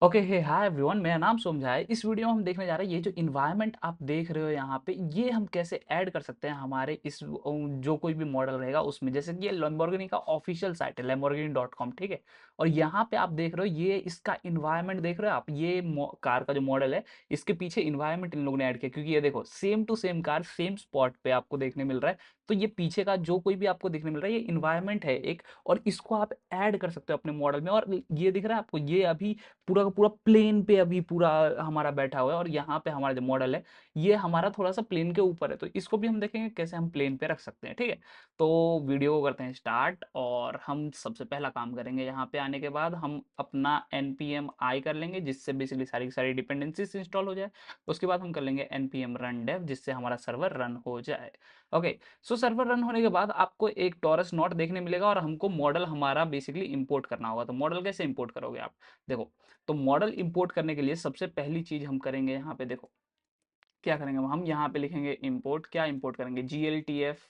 Okay हे hi everyone, मेरा नाम सोमझा है। इस वीडियो में हम देखने जा रहे हैं ये जो इन्वायरमेंट आप देख रहे हो यहाँ पे, ये हम कैसे ऐड कर सकते हैं हमारे इस जो कोई भी मॉडल रहेगा उसमें। जैसे कि ये लैम्बोर्गिनी का ऑफिशियल साइट है lamborghini.com, ठीक है। और यहाँ पे आप देख रहे हो ये इसका इन्वायरमेंट देख रहे हो आप, ये कार का जो मॉडल है इसके पीछे इन्वायरमेंट इन लोगों ने ऐड किया, क्योंकि ये देखो same to same car same spot पे आपको देखने मिल रहा है। तो ये पीछे का जो कोई भी आपको देखने मिल रहा है ये इन्वायरमेंट है एक, और इसको आप ऐड कर सकते हो अपने मॉडल में। और ये दिख रहा है आपको, ये अभी पूरा का पूरा प्लेन पे अभी पूरा हमारा बैठा हुआ है, और यहाँ पे हमारा जो मॉडल है ये हमारा थोड़ा सा प्लेन के ऊपर है। तो इसको भी हम देखेंगे कैसे हम प्लेन पे रख सकते हैं, ठीक है। तो वीडियो को करते हैं स्टार्ट, और हम सबसे पहला काम करेंगे यहाँ पे आने के बाद हम अपना npm i कर लेंगे, जिससे बेसिकली सारी की सारी डिपेंडेंसीज इंस्टॉल हो जाए। उसके बाद हम कर लेंगे npm run dev, जिससे हमारा सर्वर रन हो जाए। ओके। सो सर्वर रन होने के बाद आपको एक टॉरस नॉट देखने मिलेगा, और हमको मॉडल हमारा बेसिकली इंपोर्ट करना होगा। तो मॉडल कैसे इंपोर्ट करोगे आप, देखो। तो मॉडल इंपोर्ट करने के लिए सबसे पहली चीज हम करेंगे यहाँ पे, देखो क्या करेंगे हम यहाँ पे लिखेंगे इंपोर्ट। क्या इंपोर्ट करेंगे, GLTF।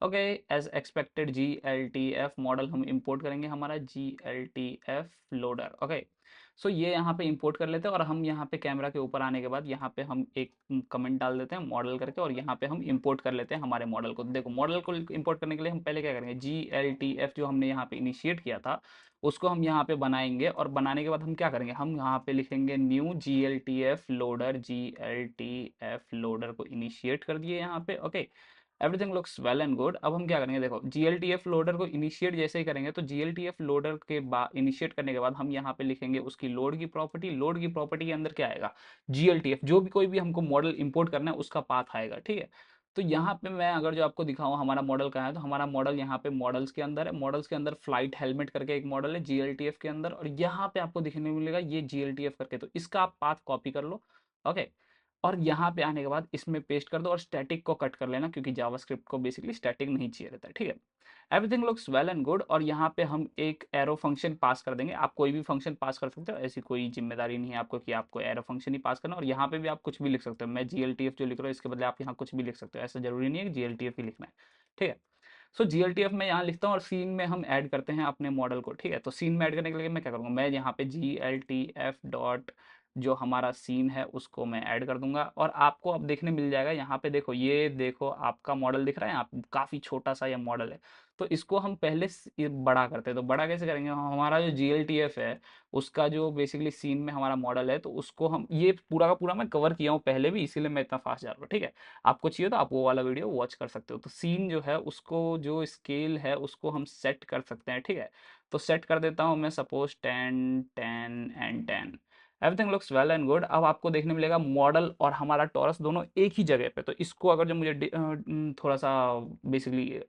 Okay, as expected GLTF model हम इंपोर्ट करेंगे, हमारा GLTF लोडर। ओके। सो ये यहाँ पे इंपोर्ट कर लेते हैं, और हम यहाँ पे कैमरा के ऊपर आने के बाद यहाँ पे हम एक कमेंट डाल देते हैं मॉडल करके, और यहाँ पे हम इंपोर्ट कर लेते हैं हमारे मॉडल को। देखो मॉडल को इंपोर्ट करने के लिए हम पहले क्या करेंगे, GLTF जो हमने यहाँ पे इनिशिएट किया था उसको हम यहाँ पे बनाएंगे, और बनाने के बाद हम क्या करेंगे, हम यहाँ पे लिखेंगे new GLTF loader. GLTF loader को इनिशिएट कर दिए यहाँ पे। Okay, everything looks well and good. अब हम क्या करेंगे, देखो GLTF लोडर को इनिशिएट जैसे ही करेंगे, तो GLTF लोडर के बाद इनिशिएट करने के बाद हम यहाँ पे लिखेंगे उसकी लोड की प्रॉपर्टी। लोड की प्रॉपर्टी के अंदर क्या आएगा, GLTF जो भी कोई भी हमको मॉडल इंपोर्ट करना है उसका पाथ आएगा, ठीक है। तो यहाँ पे मैं अगर जो आपको दिखाऊं हमारा मॉडल कहाँ है, तो हमारा मॉडल यहाँ पे मॉडल्स के अंदर है। मॉडल्स के अंदर फ्लाइट हेलमेट करके एक मॉडल है GLTF के अंदर, और यहाँ पे आपको दिखने मिलेगा ये GLTF करके। तो इसका आप पाथ कॉपी कर लो। ओके। और यहाँ पे आने के बाद इसमें पेस्ट कर दो, और स्टैटिक को कट कर लेना, क्योंकि जावास्क्रिप्ट को बेसिकली स्टैटिक नहीं चाहिए रहता है, ठीक है। Everything looks well and good. और यहाँ पे हम एक एरो फंक्शन पास कर देंगे। आप कोई भी फंक्शन पास कर सकते हो, ऐसी कोई जिम्मेदारी नहीं है आपको कि आपको एरो फंक्शन ही पास करना। और यहाँ पे भी आप कुछ भी लिख सकते हो, मैं GLTF जो लिख रहा हूँ इसके बदले आप यहाँ कुछ भी लिख सकते हो, ऐसा जरूरी नहीं है कि GLTF ही लिखना है, ठीक है। सो GLTF मैं यहाँ लिखता हूँ, और सीन में हम ऐड करते हैं अपने मॉडल को, ठीक है। तो सीन में ऐड करने के लिए मैं क्या करूँगा, मैं यहाँ पे GLTF डॉट जो हमारा सीन है उसको मैं ऐड कर दूंगा, और आपको अब देखने मिल जाएगा यहाँ पे। देखो ये देखो आपका मॉडल दिख रहा है, आप काफी छोटा सा ये मॉडल है। तो इसको हम पहले ये बड़ा करते हैं। तो बड़ा कैसे करेंगे, हमारा जो GLTF है उसका जो बेसिकली सीन में हमारा मॉडल है, तो उसको हम ये पूरा का पूरा मैं कवर किया हूँ पहले भी, इसीलिए मैं इतना फास्ट जा रहा हूँ, ठीक है। आपको चाहिए तो आप वो वाला वीडियो वॉच कर सकते हो। तो सीन जो है उसको जो स्केल है उसको हम सेट कर सकते हैं, ठीक है। तो सेट कर देता हूँ मैं, suppose 10 10 and 10। Everything looks well and good. अब आपको देखने मिलेगा मॉडल और हमारा टॉरस दोनों एक ही जगह पे। तो इसको अगर जो मुझे थोड़ा सा बेसिकली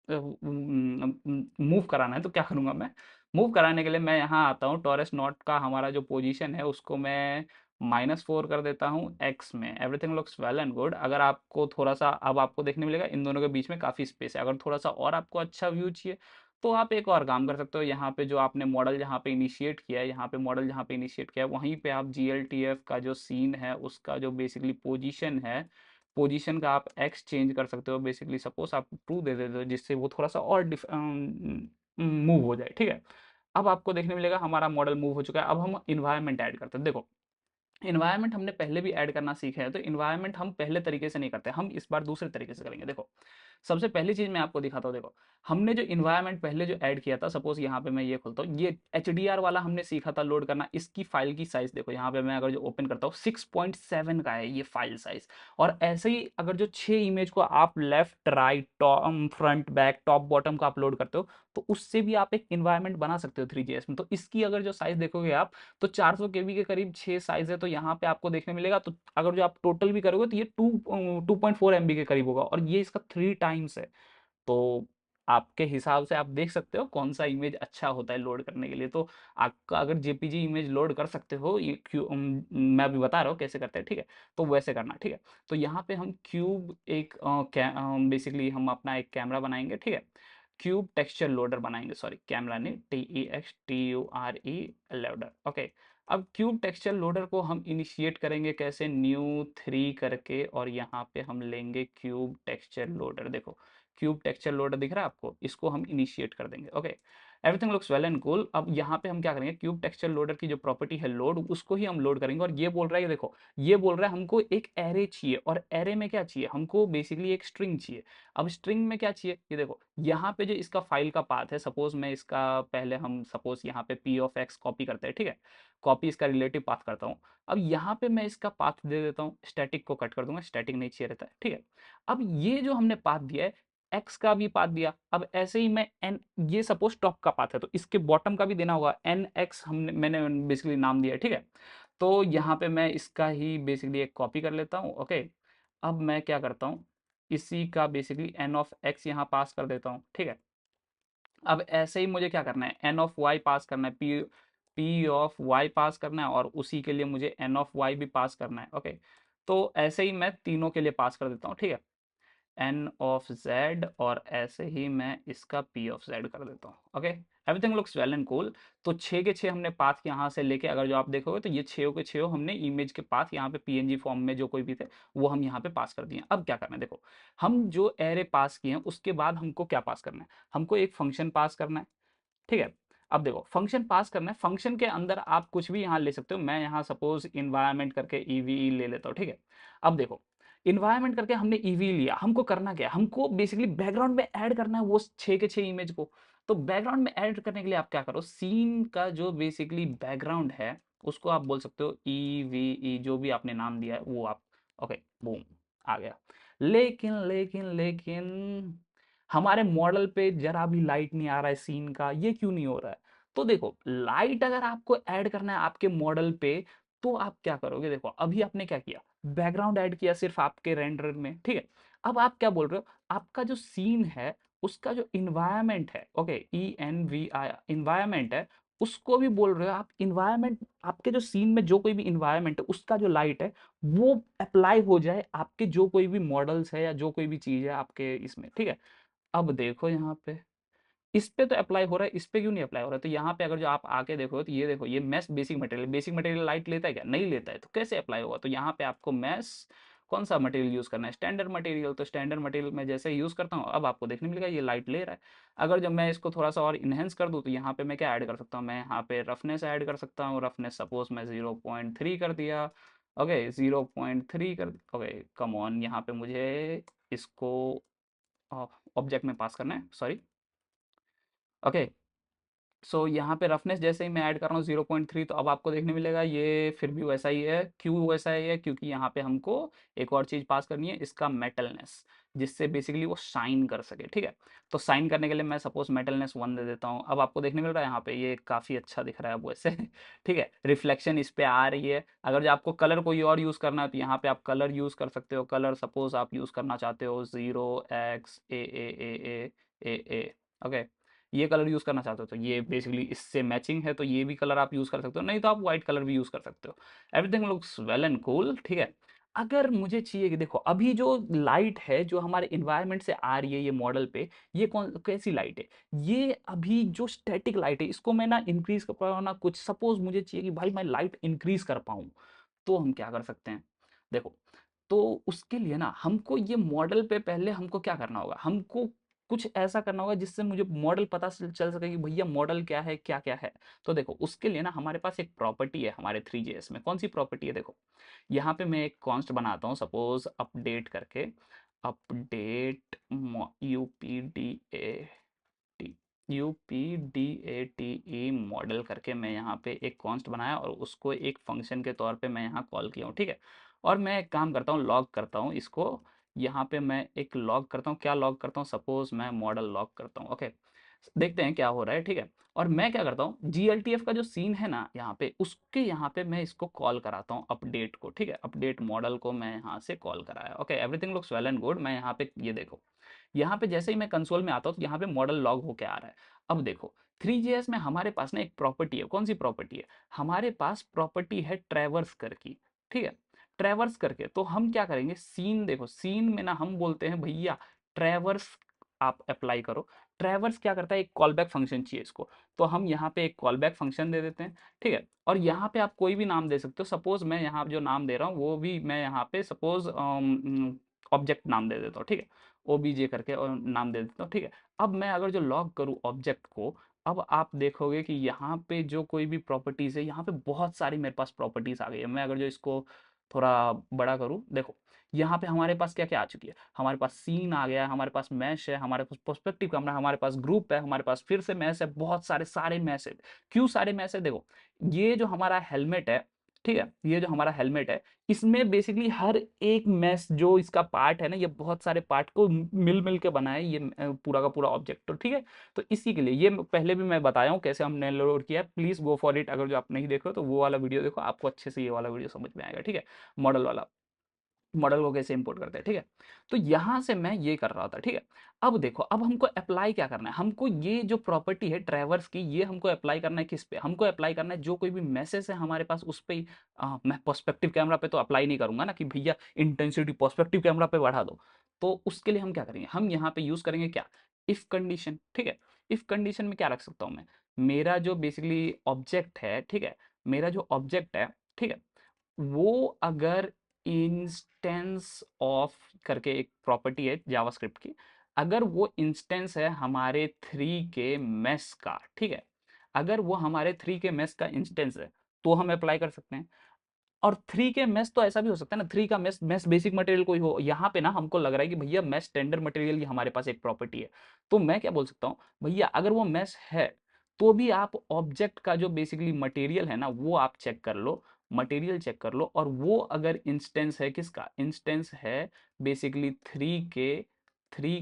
मूव कराना है, तो क्या करूंगा मैं, मूव कराने के लिए मैं यहाँ आता हूँ, टॉरस नॉट का हमारा जो पोजीशन है उसको मैं -4 कर देता हूँ एक्स में। Everything looks well and good. अगर आपको थोड़ा सा, अब आपको देखने मिलेगा इन दोनों के बीच में काफ़ी स्पेस है। अगर थोड़ा सा और आपको अच्छा व्यू चाहिए तो आप एक और काम कर सकते हो, यहाँ पे जो आपने मॉडल जहाँ पे इनिशिएट किया है, यहाँ पे मॉडल जहाँ पे इनिशिएट किया है वहीं पे आप GLTF का जो सीन है उसका जो बेसिकली पोजीशन है, पोजीशन का आप एक्स चेंज कर सकते हो। बेसिकली सपोज आप ट्रू दे देते हो, जिससे वो थोड़ा सा और मूव हो जाए, ठीक है। अब आपको देखने मिलेगा हमारा मॉडल मूव हो चुका है। अब हम इन्वायरमेंट ऐड करते हैं। देखो इन्वायरमेंट हमने पहले भी ऐड करना सीखे हैं, तो इन्वायरमेंट हम पहले तरीके से नहीं करते, हम इस बार दूसरे तरीके से करेंगे। देखो सबसे पहली चीज मैं आपको दिखाता हूँ। देखो हमने जो इन्वायरमेंट पहले जो ऐड किया था, सपोज यहाँ पे मैं ये खोलता हूँ, ये HDR वाला हमने सीखा था लोड करना। इसकी फाइल की साइज देखो, यहाँ पे मैं अगर जो ओपन करता हूँ 6.7 का है ये फाइल साइज। और ऐसे ही अगर जो 6 इमेज को आप left right top front back top bottom का अपलोड करते हो, तो उससे भी आप एक इन्वायरमेंट बना सकते हो 3GS में। तो इसकी अगर जो साइज देखोगे आप, तो 400 KB के करीब 6 साइज है। तो यहाँ पे आपको देखने मिलेगा, तो अगर जो आप टोटल भी करोगे तो ये 2.4 MB के करीब होगा, और ये इसका 3 टाइम्स है। तो आपके हिसाब से आप देख सकते हो कौन सा इमेज अच्छा होता है लोड करने के लिए। तो आपका अगर JPG इमेज लोड कर सकते हो, ये मैं अभी बता रहा हूँ कैसे करते हैं, ठीक है। तो वैसे करना, ठीक है। तो यहाँ पे हम क्यूब एक बेसिकली हम अपना एक कैमरा बनाएंगे, ठीक है। क्यूब टेक्सचर लोडर बनाएंगे, सॉरी कैमरा नहीं, TEXTURE लोडर। ओके। अब क्यूब टेक्सचर लोडर को हम इनिशिएट करेंगे कैसे, new 3 करके, और यहाँ पे हम लेंगे क्यूब टेक्सचर लोडर। देखो क्यूब टेक्सचर लोडर दिख रहा है आपको, इसको हम इनिशिएट कर देंगे। Okay. Everything looks well and cool. अब यहाँ पे हम क्या करेंगे, क्यूब टेक्सचर लोडर की जो प्रॉपर्टी है लोड, उसको ही हम लोड करेंगे। और ये बोल रहा है, देखो ये बोल रहा है हमको एक एरे चाहिए, और एरे में क्या चाहिए हमको, बेसिकली एक स्ट्रिंग चाहिए। अब स्ट्रिंग में क्या चाहिए, ये देखो यहाँ पे जो इसका फाइल का पाथ है, सपोज मैं इसका पहले हम सपोज यहाँ पे पी ऑफ एक्स कॉपी करते हैं, ठीक है, कॉपी इसका रिलेटिव पाथ करता हूँ। अब यहाँ पे मैं इसका पाथ दे देता हूँ, स्टैटिक को कट कर दूंगा, स्टैटिक नहीं चाहिए रहता है, ठीक है। अब ये जो हमने पाथ दिया है, एक्स का भी पाथ दिया। अब ऐसे ही मैं एन, ये सपोज टॉप का पाथ है तो इसके बॉटम का भी देना होगा, एन एक्स हमने मैंने बेसिकली नाम दिया है, ठीक है। तो यहाँ पे मैं इसका ही बेसिकली एक कॉपी कर लेता हूँ, ओके। अब मैं क्या करता हूँ, इसी का बेसिकली एन ऑफ एक्स यहाँ पास कर देता हूँ, ठीक है। अब ऐसे ही मुझे क्या करना है, एन ऑफ वाई पास करना है, पी पी ऑफ वाई पास करना है, और उसी के लिए मुझे एन ऑफ वाई भी पास करना है, ओके। तो ऐसे ही मैं तीनों के लिए पास कर देता हूँ, ठीक है, एन ऑफ जेड, और ऐसे ही मैं इसका पी ऑफ जेड कर देता हूँ, okay. Everything looks well and cool. तो 6 के 6 हमने पाथ यहाँ से लेके, अगर जो आप देखोगे तो ये 6 के 6 हमने इमेज के पाथ यहाँ पे पीएनजी फॉर्म में जो कोई भी थे वो हम यहाँ पे पास कर दिए। अब क्या करना है, देखो हम जो एरे पास किए हैं उसके बाद हमको क्या पास करना है, हमको एक फंक्शन पास करना है, ठीक है। अब देखो फंक्शन पास करना है, फंक्शन के अंदर आप कुछ भी यहाँ ले सकते हो, मैं यहाँ सपोज इन्वायरमेंट करके ईवी ले लेता हूँ, ठीक है। अब देखो इन्वायरमेंट करके हमने ईवी लिया, हमको करना क्या है, हमको बेसिकली बैकग्राउंड में ऐड करना है वो 6 के 6 इमेज को। तो बैकग्राउंड में ऐड करने के लिए आप क्या करो, सीन का जो बेसिकली बैकग्राउंड है उसको आप बोल सकते हो ई वी ई, जो भी आपने नाम दिया है वो आप, ओके, बूम, आ गया। लेकिन लेकिन लेकिन हमारे मॉडल पे जरा भी लाइट नहीं आ रहा है सीन का, ये क्यों नहीं हो रहा है। तो देखो लाइट अगर आपको ऐड करना है आपके मॉडल पे, तो आप क्या करोगे, देखो अभी आपने क्या किया, बैकग्राउंड ऐड किया सिर्फ आपके रेंडर में, ठीक है। अब आप क्या बोल रहे हो, आपका जो सीन है उसका जो इन्वायरमेंट है, ओके, ई एन वी आई इन्वायरमेंट है, उसको भी बोल रहे हो आप इन्वायरमेंट, आपके जो सीन में जो कोई भी इन्वायरमेंट है उसका जो लाइट है वो अप्लाई हो जाए आपके जो कोई भी मॉडल्स है या जो कोई भी चीज है आपके इसमें, ठीक है। अब देखो यहाँ पे इस पे तो अप्लाई हो रहा है, इस पे क्यों नहीं अप्लाई हो रहा है। तो यहाँ पे अगर जो आप आके देखो तो ये देखो, ये मैश बेसिक मटेरियल लाइट लेता है क्या, नहीं लेता है, तो कैसे अप्लाई होगा। तो यहाँ पे आपको मैश कौन सा मटेरियल यूज करना है, स्टैंडर्ड मटेरियल। तो स्टैंडर्ड मटेरियल में जैसे यूज करता हूँ अब आपको देखने मिलेगा ये लाइट ले रहा है। अगर जब मैं इसको थोड़ा सा और इनहेंस कर दूँ तो यहाँ पे मैं क्या ऐड कर सकता हूँ, मैं यहाँ पे रफनेस ऐड कर सकता हूँ। रफनेस सपोज मैं 0.3 कर दिया, ओके 0.3 कर, ओके कम ऑन, यहाँ पे मुझे इसको ऑब्जेक्ट में पास करना है, सॉरी, ओके। सो यहाँ पे रफनेस जैसे ही मैं ऐड कर रहा हूँ 0.3, तो अब आपको देखने मिलेगा ये फिर भी वैसा ही है। क्यों वैसा ही है, क्योंकि यहाँ पे हमको एक और चीज़ पास करनी है, इसका मेटलनेस, जिससे बेसिकली वो शाइन कर सके, ठीक है। तो शाइन करने के लिए मैं सपोज मेटलनेस 1 दे देता हूँ। अब आपको देखने मिल रहा है यहाँ पे ये काफ़ी अच्छा दिख रहा है अब वैसे ठीक है, रिफ्लेक्शन इस पे आ रही है। अगर जो आपको कलर कोई और यूज़ करना है तो यहाँ पे आप कलर यूज़ कर सकते हो। कलर सपोज आप यूज़ करना चाहते हो 0x ए, ओके, ये कलर यूज़ करना चाहते हो तो ये बेसिकली इससे मैचिंग है, तो ये भी कलर आप यूज़ कर सकते हो, नहीं तो आप व्हाइट कलर भी यूज़ कर सकते हो। Everything looks well and cool, ठीक है। अगर मुझे चाहिए कि देखो अभी जो लाइट है जो हमारे इन्वायरमेंट से आ रही है ये मॉडल पे, ये कौन कैसी लाइट है, ये अभी जो स्टैटिक लाइट है इसको मैं ना इंक्रीज कर पाऊँ ना कुछ, सपोज मुझे चाहिए कि भाई मैं लाइट इंक्रीज कर पाऊँ, तो हम क्या कर सकते हैं, देखो। तो उसके लिए ना हमको ये मॉडल पे पहले हमको क्या करना होगा, हमको कुछ ऐसा करना होगा जिससे मुझे मॉडल पता चल सके कि भैया मॉडल क्या है, क्या क्या है। तो देखो उसके लिए ना हमारे पास एक प्रॉपर्टी है हमारे 3JS में। कौन सी प्रॉपर्टी है, देखो यहाँ पे मैं एक कॉन्स्ट बनाता हूँ सपोज अपडेट करके, अपडेट टी UPDATE मॉडल करके मैं यहाँ पे एक कॉन्स्ट बनाया और उसको एक फंक्शन के तौर पे मैं यहाँ कॉल किया हूँ, ठीक है। और मैं एक काम करता हूँ, लॉग करता हूँ इसको, यहाँ पे मैं एक लॉग करता हूँ, क्या लॉग करता हूँ, सपोज मैं मॉडल लॉग करता हूँ, ओके। देखते हैं क्या हो रहा है, ठीक है। और मैं क्या करता हूँ, GLTF का जो सीन है ना यहाँ पे, उसके यहाँ पे मैं इसको कॉल कराता हूँ अपडेट को, ठीक है। अपडेट मॉडल को मैं यहाँ से कॉल कराया, okay. Everything looks well and good. मैं यहाँ पे ये देखो, यहाँ पे जैसे ही मैं कंसोल में आता हूँ तो यहाँ पे मॉडल लॉग होके आ रहा है। अब देखो 3JS में हमारे पास ना एक प्रॉपर्टी है, कौन सी प्रॉपर्टी है, हमारे पास प्रॉपर्टी है ट्रैवर्स कर की, ठीक है। ट्रैवर्स करके तो हम क्या करेंगे, सीन देखो, सीन में ना हम बोलते हैं भैया ट्रैवर्स आप अप्लाई करो। ट्रैवर्स क्या करता है, एक कॉलबैक फंक्शन चाहिए इसको, तो हम यहाँ पे एक कॉलबैक फंक्शन दे देते हैं, ठीक है। और यहाँ पे आप कोई भी नाम दे सकते हो, सपोज मैं यहाँ जो नाम दे रहा हूँ वो भी मैं यहाँ पे सपोज ऑब्जेक्ट नाम दे देता हूँ, ठीक है। OBJ करके और नाम दे देता हूँ, ठीक है। अब मैं अगर जो लॉग करूँ ऑब्जेक्ट को, अब आप देखोगे कि यहाँ पे जो कोई भी प्रॉपर्टीज़ है, यहाँ पे बहुत सारी मेरे पास प्रॉपर्टीज़ आ गई है। मैं अगर जो इसको थोड़ा बड़ा करूँ, देखो यहाँ पे हमारे पास क्या-क्या आ चुकी है। हमारे पास सीन आ गया है, हमारे पास मैश है, हमारे पास पर्सपेक्टिव कैमरा है, हमारे पास ग्रुप है, हमारे पास फिर से मैश है, बहुत सारे मैश है। क्यों सारे मैश है? देखो, ये जो हमारा हेलमेट है, ठीक है? ये जो हमारा हेलमेट है, इसमें बेसिकली हर एक मैश जो इसका पार्ट है ना, ये बहुत सारे पार्ट को मिल-मिल के बना है ये पूरा का पूरा ऑब्जेक्ट, तो ठीक है? तो इसी के लिए ये पहले भी मैं बताया हूँ कैसे हमने लोड किया है। Please go for it. अगर जो आप नहीं देख रहे हो तो वो वाला वीडियो देखो, आपको अच्छे से ये वाला वीडियो समझ में आएगा, ठीक है? मॉडल वाला, मॉडल को कैसे इंपोर्ट करते हैं, ठीक है? तो यहाँ से मैं ये कर रहा था, ठीक है? अब देखो, अब हमको अप्लाई क्या करना है? हमको ये जो प्रॉपर्टी है ट्रैवर्स की, ये हमको अप्लाई करना है किस पे? हमको अप्लाई करना है जो कोई भी मैसेज है हमारे पास उस पे ही। मैं पर्सपेक्टिव कैमरा पे तो अप्लाई नहीं करूंगा ना कि भैया इंटेंसिटी पर्सपेक्टिव कैमरा पे बढ़ा दो। तो उसके लिए हम क्या करेंगे? हम यहाँ पे यूज करेंगे क्या? इफ कंडीशन, ठीक है? इफ कंडीशन में क्या रख सकता हूँ मैं? मेरा जो बेसिकली ऑब्जेक्ट है, ठीक है? मेरा जो ऑब्जेक्ट है, ठीक है? वो अगर इंस्टेंस ऑफ करके एक प्रॉपर्टी है जावास्क्रिप्ट की, अगर वो इंस्टेंस है हमारे थ्री के मेस का, ठीक है? अगर वो हमारे थ्री के मेस का इंस्टेंस है तो हम अप्लाई कर सकते हैं। और थ्री के मेस तो ऐसा भी हो सकता है ना, थ्री का मेस मेस बेसिक मटेरियल कोई हो। यहाँ पे ना हमको लग रहा है कि भैया मेस स्टैंडर्ड मटेरियल की हमारे पास एक प्रॉपर्टी है। तो मैं क्या बोल सकता हूँ, भैया अगर वो मेस है तो भी आप ऑब्जेक्ट का जो बेसिकली मटेरियल है ना वो आप चेक कर लो, मटेरियल चेक कर लो, और वो अगर इंस्टेंस है किसका, इंस्टेंस है बेसिकली थ्री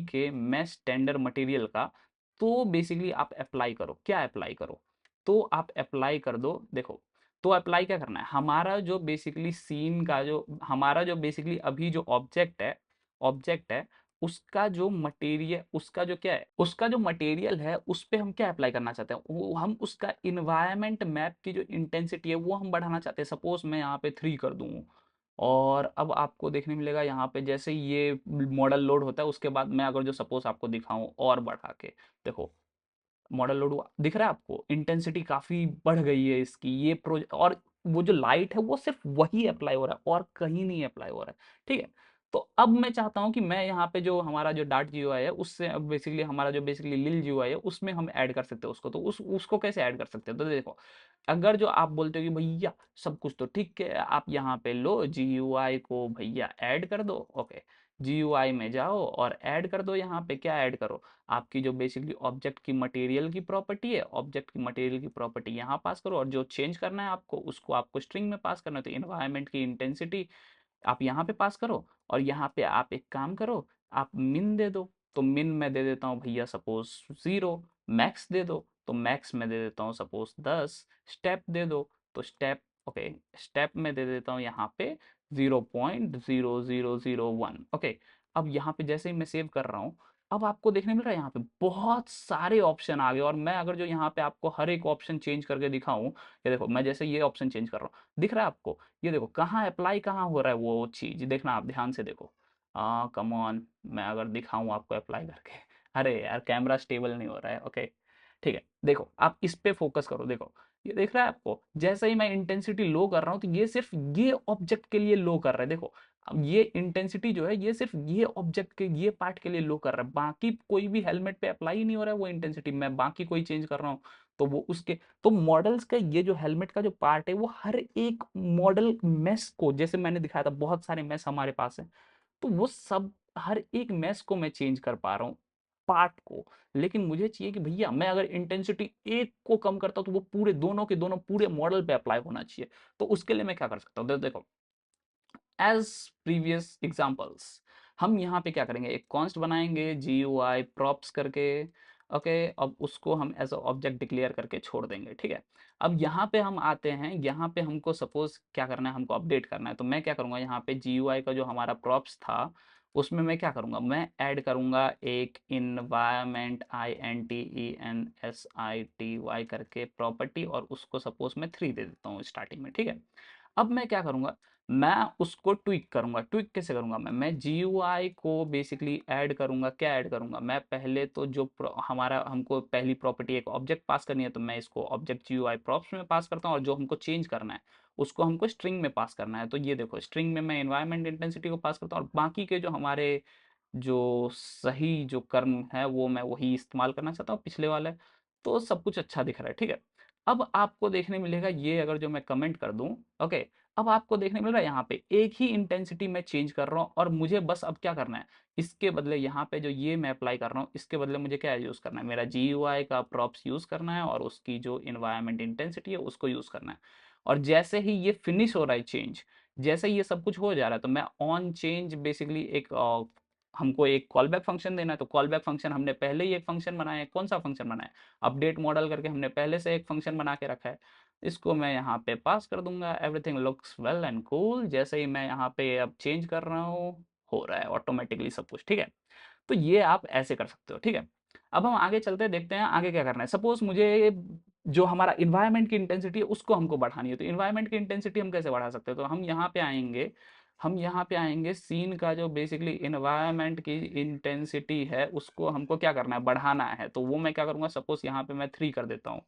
के मेस स्टैंडर्ड मटेरियल का, तो बेसिकली आप अप्लाई करो। क्या अप्लाई करो? तो आप अप्लाई कर दो। देखो, तो अप्लाई क्या करना है? हमारा जो बेसिकली सीन का जो हमारा जो बेसिकली अभी जो ऑब्जेक्ट है उसका जो मटेरियल, उसका जो क्या है, उसका जो मटेरियल है उस पे हम क्या अप्लाई करना चाहते हैं? हम उसका इन्वायरमेंट मैप की जो इंटेंसिटी है वो हम बढ़ाना चाहते हैं। सपोज मैं यहाँ पे 3 कर दूँ, और अब आपको देखने मिलेगा यहाँ पे जैसे ही ये मॉडल लोड होता है उसके बाद मैं अगर जो सपोज आपको दिखाऊं और बढ़ा के, देखो मॉडल लोड हुआ, दिख रहा है आपको इंटेंसिटी काफी बढ़ गई है इसकी। ये प्रोजेक्ट और वो जो लाइट है वो सिर्फ वही अप्लाई हो रहा है और कहीं नहीं अप्लाई हो रहा है, ठीक है? तो अब मैं चाहता हूं कि मैं यहाँ पे जो हमारा जो डार्ट जीयूआई है उससे अब बेसिकली हमारा जो बेसिकली लिल जीयूआई है उसमें हम ऐड कर सकते हैं उसको। तो उसको कैसे ऐड कर सकते हैं? तो देखो, अगर जो आप बोलते हो कि भैया सब कुछ तो ठीक है, आप यहाँ पे लो जीयूआई को भैया ऐड कर दो, ओके, जीयूआई में जाओ और ऐड कर दो। यहाँ पे क्या ऐड करो? आपकी जो बेसिकली ऑब्जेक्ट की मटेरियल की प्रॉपर्टी है, ऑब्जेक्ट की मटेरियल की प्रॉपर्टी यहाँ पास करो, और जो चेंज करना है आपको उसको आपको स्ट्रिंग में पास करना है। तो इन्वायरमेंट की इंटेंसिटी आप यहाँ पे पास करो, और यहाँ पे आप एक काम करो, आप मिन दे दो। तो मिन मैं दे देता हूँ भैया सपोज 0, मैक्स दे दो तो मैक्स में दे देता हूँ सपोज 10, स्टेप दे दो तो स्टेप, ओके, स्टेप में दे देता हूँ यहाँ पे 0.0001, ओके। अब यहाँ पे जैसे ही मैं सेव कर रहा हूँ, अब आपको देखने मिल रहा है यहाँ पे बहुत सारे ऑप्शन आ गए, और मैं अगर जो यहाँ पे आपको हर एक ऑप्शन चेंज करके दिखाऊं, ये देखो मैं जैसे ये ऑप्शन चेंज कर रहा हूँ, दिख रहा है आपको? ये देखो कहाँ अप्लाई कहाँ हो रहा है वो चीज, देखना आप ध्यान से देखो। कम ऑन, मैं अगर दिखाऊं आपको अप्लाई करके, अरे यार कैमरा स्टेबल नहीं हो रहा है, ओके, ठीक है। देखो आप इस पे फोकस करो, देखो ये देख रहा है आपको? जैसे ही मैं इंटेंसिटी लो कर रहा हूँ तो ये सिर्फ ये ऑब्जेक्ट के लिए लो कर रहा है, देखो। अब ये इंटेंसिटी जो है ये सिर्फ ये ऑब्जेक्ट के ये पार्ट के लिए लो कर रहा है, बाकी कोई भी हेलमेट पे अप्लाई ही नहीं हो रहा है वो इंटेंसिटी। मैं बाकी कोई चेंज कर रहा हूँ तो वो उसके, तो मॉडल्स का ये जो हेलमेट का जो पार्ट है वो हर एक मॉडल मेस को, जैसे मैंने दिखाया था बहुत सारे मेस हमारे पास है, तो वो सब हर एक मेस को मैं चेंज कर पा रहा हूँ, पार्ट को। लेकिन मुझे चाहिए कि भैया मैं अगर इंटेंसिटी एक को कम करता हूँ तो वो पूरे दोनों के दोनों पूरे मॉडल पे अप्लाई होना चाहिए। तो उसके लिए मैं क्या कर सकता हूँ? देखो, एज प्रीवियस एग्जाम्पल्स, हम यहाँ पे क्या करेंगे, एक कॉन्स्ट बनाएंगे जी यू आई प्रॉप्स करके, ओके। अब उसको हम एज अ ऑब्जेक्ट डिक्लेयर करके छोड़ देंगे, ठीक है। अब यहाँ पे हम आते हैं, यहाँ पे हमको सपोज क्या करना है, हमको अपडेट करना है। तो मैं क्या करूँगा, यहाँ पे जी यू आई का जो हमारा प्रॉप्स था उसमें मैं क्या करूँगा, मैं ऐड करूँगा एक इन्वायरमेंट INTENSITY करके प्रॉपर्टी, और उसको सपोज मैं 3 दे देता हूँ स्टार्टिंग में, ठीक है। अब मैं क्या करूँगा, मैं उसको ट्विक करूँगा। ट्विक कैसे करूँगा? मैं जीयूआई को बेसिकली ऐड करूँगा। क्या ऐड करूँगा? मैं पहले तो जो हमारा हमको पहली प्रॉपर्टी एक ऑब्जेक्ट पास करनी है तो मैं इसको ऑब्जेक्ट जीयूआई प्रॉप्स में पास करता हूँ, और जो हमको चेंज करना है उसको हमको स्ट्रिंग में पास करना है। तो ये देखो स्ट्रिंग में मैं एनवायरनमेंट इंटेंसिटी को पास करता हूँ, और बाकी के जो हमारे जो सही जो कर्म है वो मैं वही इस्तेमाल करना चाहता हूँ पिछले वाले। तो सब कुछ अच्छा दिख रहा है, ठीक है। अब आपको देखने मिलेगा ये अगर जो मैं कमेंट कर दूं, ओके, अब आपको देखने मिल रहा है यहाँ पे एक ही इंटेंसिटी मैं चेंज कर रहा हूँ और मुझे बस अब क्या करना है, इसके बदले यहाँ पे जो ये मैं अप्लाई कर रहा हूँ इसके बदले मुझे क्या यूज करना है, मेरा GUI का प्रॉप्स यूज करना है और उसकी जो इन्वायरमेंट इंटेंसिटी है उसको यूज करना है। और जैसे ही ये फिनिश हो रहा है चेंज, जैसे ही ये सब कुछ हो जा रहा है, तो मैं ऑन चेंज बेसिकली एक हमको एक कॉल बैक फंक्शन देना है, तो कॉल बैक फंक्शन हमने पहले ही एक फंक्शन बनाया है। कौन सा फंक्शन बनाया है, अपडेट मॉडल करके हमने पहले से एक फंक्शन बना के रखा है। इसको मैं यहाँ पे पास कर दूंगा, everything looks well and cool. जैसे ही मैं यहाँ पे अब चेंज कर रहा हूँ, हो रहा है ऑटोमेटिकली सब कुछ, ठीक है। तो ये आप ऐसे कर सकते हो, ठीक है। अब हम आगे चलते हैं, देखते हैं आगे क्या करना है। सपोज मुझे जो हमारा इन्वायरमेंट की इंटेंसिटी है उसको हमको बढ़ानी है, तो इन्वायरमेंट की इंटेंसिटी हम कैसे बढ़ा सकते हैं, तो हम यहाँ पे आएंगे सीन का जो बेसिकली इन्वायरमेंट की इंटेंसिटी है उसको हमको क्या करना है, बढ़ाना है। तो वो मैं क्या करूंगा, सपोज यहाँ पे मैं 3 कर देता हूँ।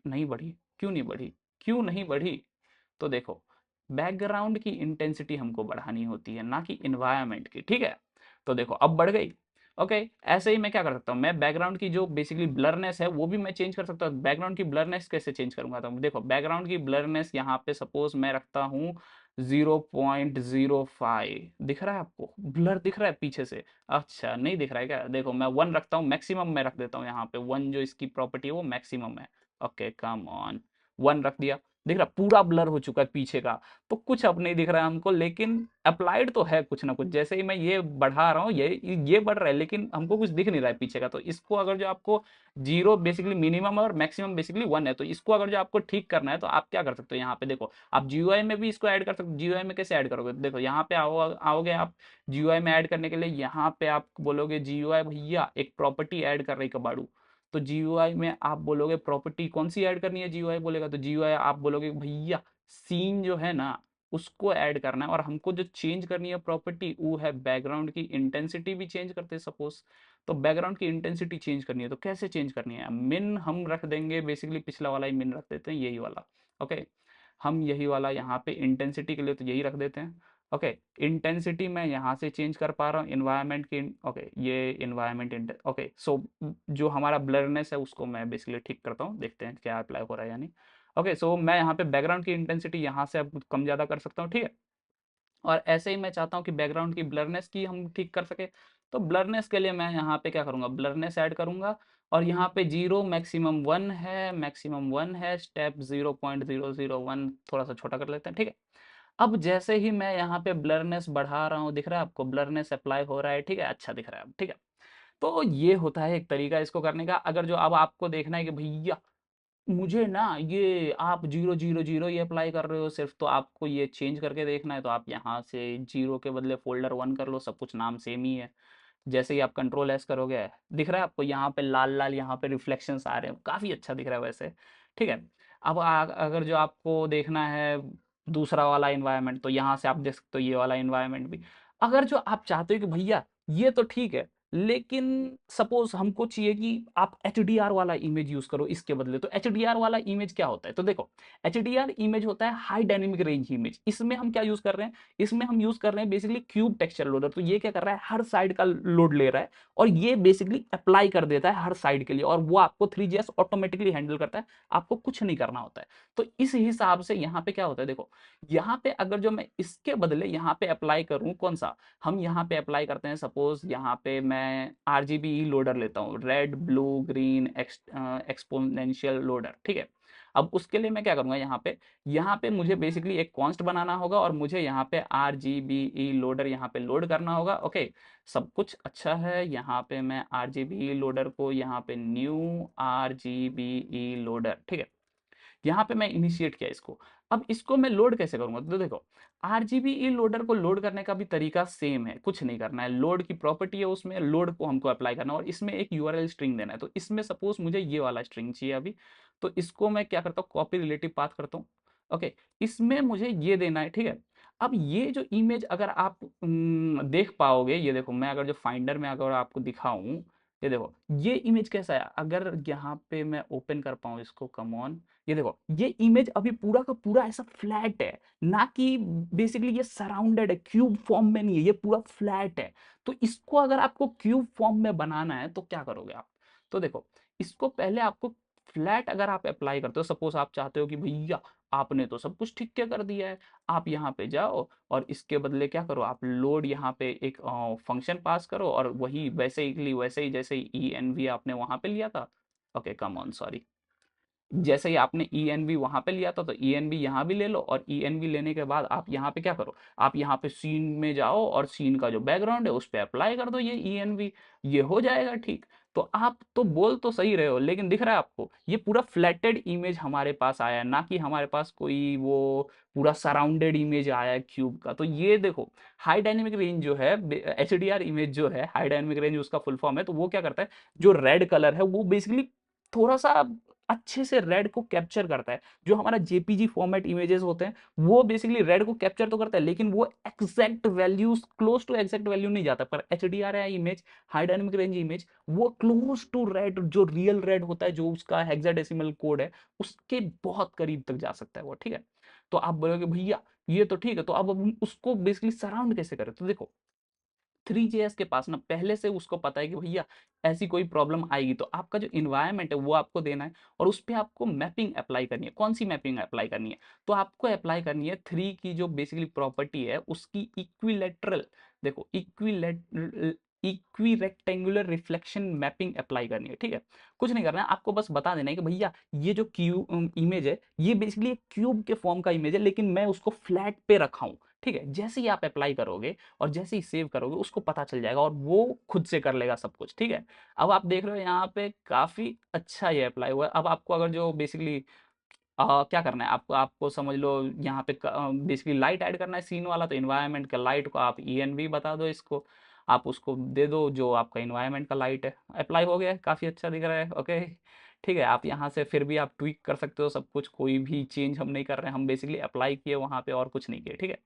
नहीं बढ़ी, क्यों नहीं बढ़ी, क्यों नहीं बढ़ी, तो देखो बैकग्राउंड की इंटेंसिटी हमको बढ़ानी होती है ना कि इन्वायरमेंट की, ठीक है। तो देखो अब बढ़ गई। ओके, ऐसे ही मैं क्या कर सकता हूँ, मैं बैकग्राउंड की जो बेसिकली ब्लरनेस है वो भी मैं चेंज कर सकता हूँ। बैकग्राउंड की ब्लरनेस कैसे चेंज करूंगा, तो देखो बैकग्राउंड की ब्लरनेस यहाँ पे सपोज मैं रखता हूँ 0.05। दिख रहा है आपको, ब्लर दिख रहा है पीछे से, अच्छा नहीं दिख रहा है क्या, देखो मैं 1 रखता हूँ, मैक्सिमम में रख देता हूँ यहाँ पे 1, जो इसकी प्रॉपर्टी है वो मैक्सिमम है। ओके कम ऑन, 1 रख दिया, दिख रहा पूरा ब्लर हो चुका है पीछे का। तो कुछ अब नहीं दिख रहा है हमको, लेकिन अप्लाइड तो है कुछ ना कुछ। जैसे ही मैं ये बढ़ा रहा हूँ ये बढ़ रहा है, लेकिन हमको कुछ दिख नहीं रहा है पीछे का। तो इसको अगर जो आपको 0 बेसिकली मिनिमम और मैक्सिमम बेसिकली 1 है, तो इसको अगर जो आपको ठीक करना है तो आप क्या कर सकते हो, यहाँ पे देखो आप GUI में भी इसको ऐड कर सकते हो। GUI में कैसे ऐड करोगे, देखो यहाँ पे आओगे आप GUI में ऐड करने के लिए, यहाँ पे आप बोलोगे GUI भैया एक प्रॉपर्टी ऐड कर रही कबाड़ू। तो GUI में आप बोलोगे प्रॉपर्टी कौन सी ऐड करनी है, GUI बोलेगा तो GUI आप बोलोगे भैया सीन जो है ना उसको ऐड करना है। और हमको जो चेंज करनी है प्रॉपर्टी वो है बैकग्राउंड की इंटेंसिटी भी चेंज करते हैं सपोज। तो बैकग्राउंड की इंटेंसिटी चेंज करनी है, तो कैसे चेंज करनी है, मिन हम रख देंगे, बेसिकली पिछला वाला ही मिन रख देते हैं, यही वाला। ओके, हम यही वाला यहाँ पे इंटेंसिटी के लिए तो यही रख देते हैं। ओके, इंटेंसिटी मैं यहाँ से चेंज कर पा रहा हूँ इन्वायरमेंट की, ओके ये इन्वायरमेंट ओके। सो जो हमारा ब्लरनेस है उसको मैं बेसिकली ठीक करता हूँ, देखते हैं क्या अप्लाई हो रहा है यानी। ओके, सो मैं यहाँ पे बैकग्राउंड की इंटेंसिटी यहाँ से अब कम ज़्यादा कर सकता हूँ, ठीक है। और ऐसे ही मैं चाहता हूँ कि बैकग्राउंड की ब्लरनेस की हम ठीक कर सके। तो ब्लरनेस के लिए मैं यहाँ पे क्या करूँगा, ब्लरनेस ऐड करूँगा। और यहाँ पे 0 मैक्सिमम 1 है, मैक्सिमम 1 है, स्टेप 0.001 थोड़ा सा छोटा कर लेते हैं, ठीक है। अब जैसे ही मैं यहाँ पे ब्लरनेस बढ़ा रहा हूँ, दिख रहा है आपको ब्लरनेस अप्लाई हो रहा है, ठीक है, अच्छा दिख रहा है अब, ठीक है। तो ये होता है एक तरीका इसको करने का। अगर जो अब आपको देखना है कि भैया मुझे ना ये आप 000 ये अप्लाई कर रहे हो सिर्फ, तो आपको ये चेंज करके देखना है, तो आप यहाँ से 0 के बदले फोल्डर 1 कर लो, सब कुछ नाम सेम ही है। जैसे ही आप कंट्रोल S करोगे, दिख रहा है आपको यहाँ पे लाल लाल यहाँ पे रिफ्लेक्शंस आ रहे हैं, काफ़ी अच्छा दिख रहा है वैसे, ठीक है। अब अगर जो आपको देखना है दूसरा वाला इन्वायरमेंट, तो यहाँ से आप देख सकते हो ये वाला इन्वायरमेंट भी। अगर जो आप चाहते हो कि भैया ये तो ठीक है, लेकिन सपोज हमको चाहिए कि आप HDR वाला इमेज यूज करो इसके बदले, तो HDR वाला इमेज क्या होता है, तो देखो HDR इमेज होता है हाई डायनेमिक रेंज इमेज। इसमें हम क्या यूज कर रहे हैं, इसमें हम यूज कर रहे हैं बेसिकली क्यूब टेक्सचर लोडर। तो ये क्या कर रहा है, हर साइड का लोड ले रहा है और ये बेसिकली अप्लाई कर देता है हर साइड के लिए, और वो आपको 3GS ऑटोमेटिकली हैंडल करता है, आपको कुछ नहीं करना होता है। तो इस हिसाब से यहाँ पे क्या होता है, देखो यहाँ पे अगर जो मैं इसके बदले यहाँ पे अप्लाई करूँ कौन सा, हम यहाँ पे अप्लाई करते हैं सपोज यहाँ पे मैं RGB लोडर लेता हूँ, red blue green exponential loader, ठीक है। अब उसके लिए मैं क्या करूंगा, यहाँ पे मुझे बेसिकली एक कॉन्स्ट बनाना होगा और मुझे यहाँ पे RGBE लोडर यहाँ पे लोड करना होगा। ओके, सब कुछ अच्छा है। यहाँ पे मैं RGBE लोडर को यहाँ पे न्यू RGBE लोडर, ठीक है, यहाँ पे मैं इनिशिएट किया इसको। अब इसको मैं लोड कैसे करूंगा, तो देखो RGBE लोडर को लोड करने का भी तरीका सेम है, कुछ नहीं करना है। लोड की प्रॉपर्टी है, उसमें लोड को हमको अप्लाई करना है और इसमें एक URL स्ट्रिंग देना है। तो इसमें सपोज मुझे ये वाला स्ट्रिंग चाहिए अभी, तो इसको मैं क्या करता हूँ, कॉपी रिलेटिव पाथ करता हूँ। ओके, इसमें मुझे ये देना है, ठीक है। अब ये जो इमेज अगर आप देख पाओगे, ये देखो मैं अगर जो फाइंडर में अगर आपको दिखाऊं, ये देखो ये इमेज कैसा है, अगर यहाँ पे मैं ओपन कर पाऊँ इसको, कम ऑन, ये देखो ये इमेज अभी पूरा का पूरा ऐसा फ्लैट है, ना कि बेसिकली ये सराउंडेड है, क्यूब फॉर्म में नहीं है, ये पूरा फ्लैट है। तो इसको अगर आपको क्यूब फॉर्म में बनाना है तो क्या करोगे आप, तो देखो इसको पहले आपको फ्लैट अगर आप अप्लाई करते हो, सपोज आप चाहते हो कि भैया आपने तो सब कुछ ठीक क्या कर दिया है, आप यहाँ पे जाओ और इसके बदले क्या करो, आप लोड यहाँ पे एक फंक्शन पास करो और वही वैसे ही जैसे ही ENV आपने वहां पे लिया था, ओके कम ऑन सॉरी, जैसे ही आपने ENV वहां पे लिया था तो ENV यहाँ भी ले लो, और ENV लेने के बाद आप यहाँ पे क्या करो, आप यहाँ पे सीन में जाओ और सीन का जो बैकग्राउंड है उस पर अप्लाई कर दो ये ENV, ये हो जाएगा ठीक। तो आप तो बोल तो सही रहे हो, लेकिन दिख रहा है आपको ये पूरा फ्लैटेड इमेज हमारे पास आया है, ना कि हमारे पास कोई वो पूरा सराउंडेड इमेज आया है क्यूब का। तो ये देखो हाई डायनेमिक रेंज जो है, HDR इमेज जो है, हाई डायनेमिक रेंज उसका फुल फॉर्म है, तो वो क्या करता है, जो रेड कलर है वो बेसिकली थोड़ा सा अच्छे से रेड को कैप्चर करता है। जो हमारा जेपीजी फॉर्मेट इमेजेस होते हैं वो बेसिकली रेड को कैप्चर तो करता है, लेकिन वो exact values, close to exact value नहीं जाता। पर HDR है image, high dynamic range image, वो क्लोज टू रेड, जो रियल रेड होता है, जो उसका हेक्साडेसिमल कोड है, उसके बहुत करीब तक जा सकता है वो, ठीक है। तो आप बोलोगे भैया ये तो ठीक है, तो अब हम उसको बेसिकली सराउंड कैसे करें, तो देखो 3JS के पास ना पहले से उसको पता है कि भैया ऐसी कोई प्रॉब्लम आएगी तो आपका जो इन्वायरमेंट है वो आपको देना है, और उस पर आपको मैपिंग अप्लाई करनी है। कौन सी मैपिंग अप्लाई करनी है, तो आपको अप्लाई करनी है 3 की जो बेसिकली प्रॉपर्टी है उसकी इक्विलेटरल, देखो equi rectangular reflection mapping apply करनी है, ठीक है। कुछ नहीं करना है, आपको बस बता देना है कि भैया ये जो क्यूब इमेज है ये बेसिकली एक क्यूब के फॉर्म का इमेज है, लेकिन मैं उसको फ्लैट पे रखा हूं, ठीक है। जैसे ही आप अप्लाई करोगे और जैसे ही सेव करोगे उसको पता चल जाएगा और वो खुद से कर लेगा सब कुछ, ठीक है। अब आप देख रहे हो यहाँ पे काफी अच्छा ये अप्लाई हुआ है। अब आपको अगर जो बेसिकली क्या करना है, आपको आपको समझ लो यहाँ पे बेसिकली लाइट ऐड करना है सीन वाला, तो इन्वायरमेंट का लाइट को आप ENV बता दो, इसको आप उसको दे दो जो आपका इन्वायरमेंट का लाइट है। अप्लाई हो गया है, काफ़ी अच्छा दिख रहा है, ओके ठीक है। आप यहाँ से फिर भी आप ट्विक कर सकते हो सब कुछ, कोई भी चेंज हम नहीं कर रहे हैं, हम बेसिकली अप्लाई किए वहाँ पे और कुछ नहीं किए, ठीक है।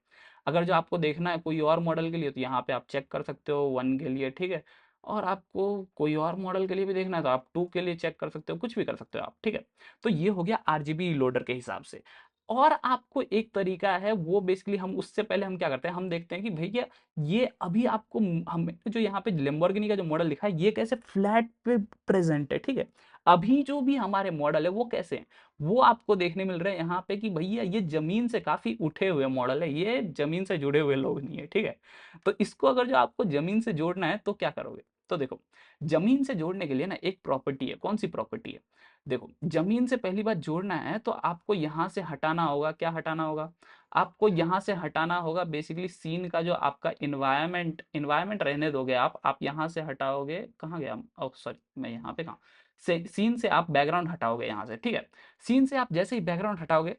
अगर जो आपको देखना है कोई और मॉडल के लिए तो यहाँ पे आप चेक कर सकते हो 1 के लिए, ठीक है। और आपको कोई और मॉडल के लिए भी देखना है तो आप 2 के लिए चेक कर सकते हो, कुछ भी कर सकते हो आप, ठीक है। तो ये हो गया RGB लोडर के हिसाब से। और आपको एक तरीका है वो बेसिकली हम उससे पहले हम क्या करते हैं, हम देखते हैं कि भैया ये अभी आपको हम जो यहाँ पे Lamborghini का जो मॉडल लिखा है ये कैसे फ्लैट पे प्रेजेंट है, ठीक है। अभी जो भी हमारे मॉडल है वो कैसे हैं, वो आपको देखने मिल रहे हैं यहाँ पे कि भैया ये जमीन से काफी उठे हुए मॉडल है, ये जमीन से जुड़े हुए लोग नहीं है, ठीक है। तो इसको अगर जो आपको जमीन से जोड़ना है तो क्या करोगे, तो देखो जमीन से जोड़ने के लिए ना एक प्रॉपर्टी है, कौन सी प्रॉपर्टी है, देखो जमीन से पहली बात जोड़ना है तो आपको यहाँ से हटाना होगा, क्या हटाना होगा, आपको यहाँ से हटाना होगा बेसिकली सीन का जो आपका इन्वायरमेंट रहने दोगे आप यहाँ से हटाओगे, कहाँ गया, ओ सॉरी मैं यहाँ पे कहाँ से, सीन से आप बैकग्राउंड हटाओगे यहाँ से, ठीक है। सीन से आप जैसे ही बैकग्राउंड हटाओगे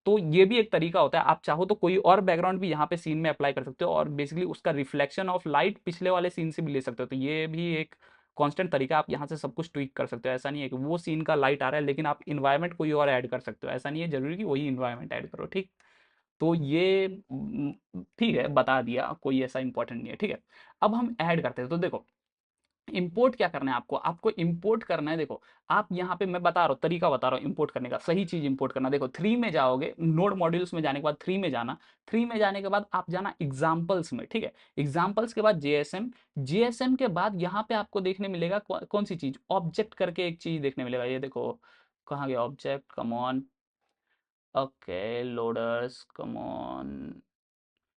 तो ये भी एक तरीका होता है, आप चाहो तो कोई और बैकग्राउंड भी यहाँ पे सीन में अप्लाई कर सकते हो और बेसिकली उसका रिफ्लेक्शन ऑफ लाइट पिछले वाले सीन से भी ले सकते हो, तो ये भी एक कांस्टेंट तरीका, आप यहाँ से सब कुछ ट्विक कर सकते हो। ऐसा नहीं है कि वो सीन का लाइट आ रहा है लेकिन आप इन्वायरमेंट कोई और ऐड कर सकते हो, ऐसा नहीं है जरूरी कि वही इन्वायरमेंट ऐड करो, ठीक। तो ये ठीक है, बता दिया, कोई ऐसा इंपॉर्टेंट नहीं है, ठीक है। अब हम ऐड करते हैं, तो देखो इंपोर्ट क्या करना है आपको, आपको इंपोर्ट करना है, देखो आप यहाँ पे मैं बता रहा हूँ, तरीका बता रहा हूँ इंपोर्ट करने का, सही चीज इंपोर्ट करना। देखो 3 में जाओगे, नोड मॉड्यूल्स में जाने के बाद 3 में जाना, 3 में जाने के बाद आप जाना एग्जाम्पल्स में, ठीक है। एग्जाम्पल्स के बाद JSM के बाद यहाँ पे आपको देखने मिलेगा कौन सी चीज, ऑब्जेक्ट करके एक चीज देखने मिलेगा, ये देखो कहाँ गया object, come on, okay loaders come on,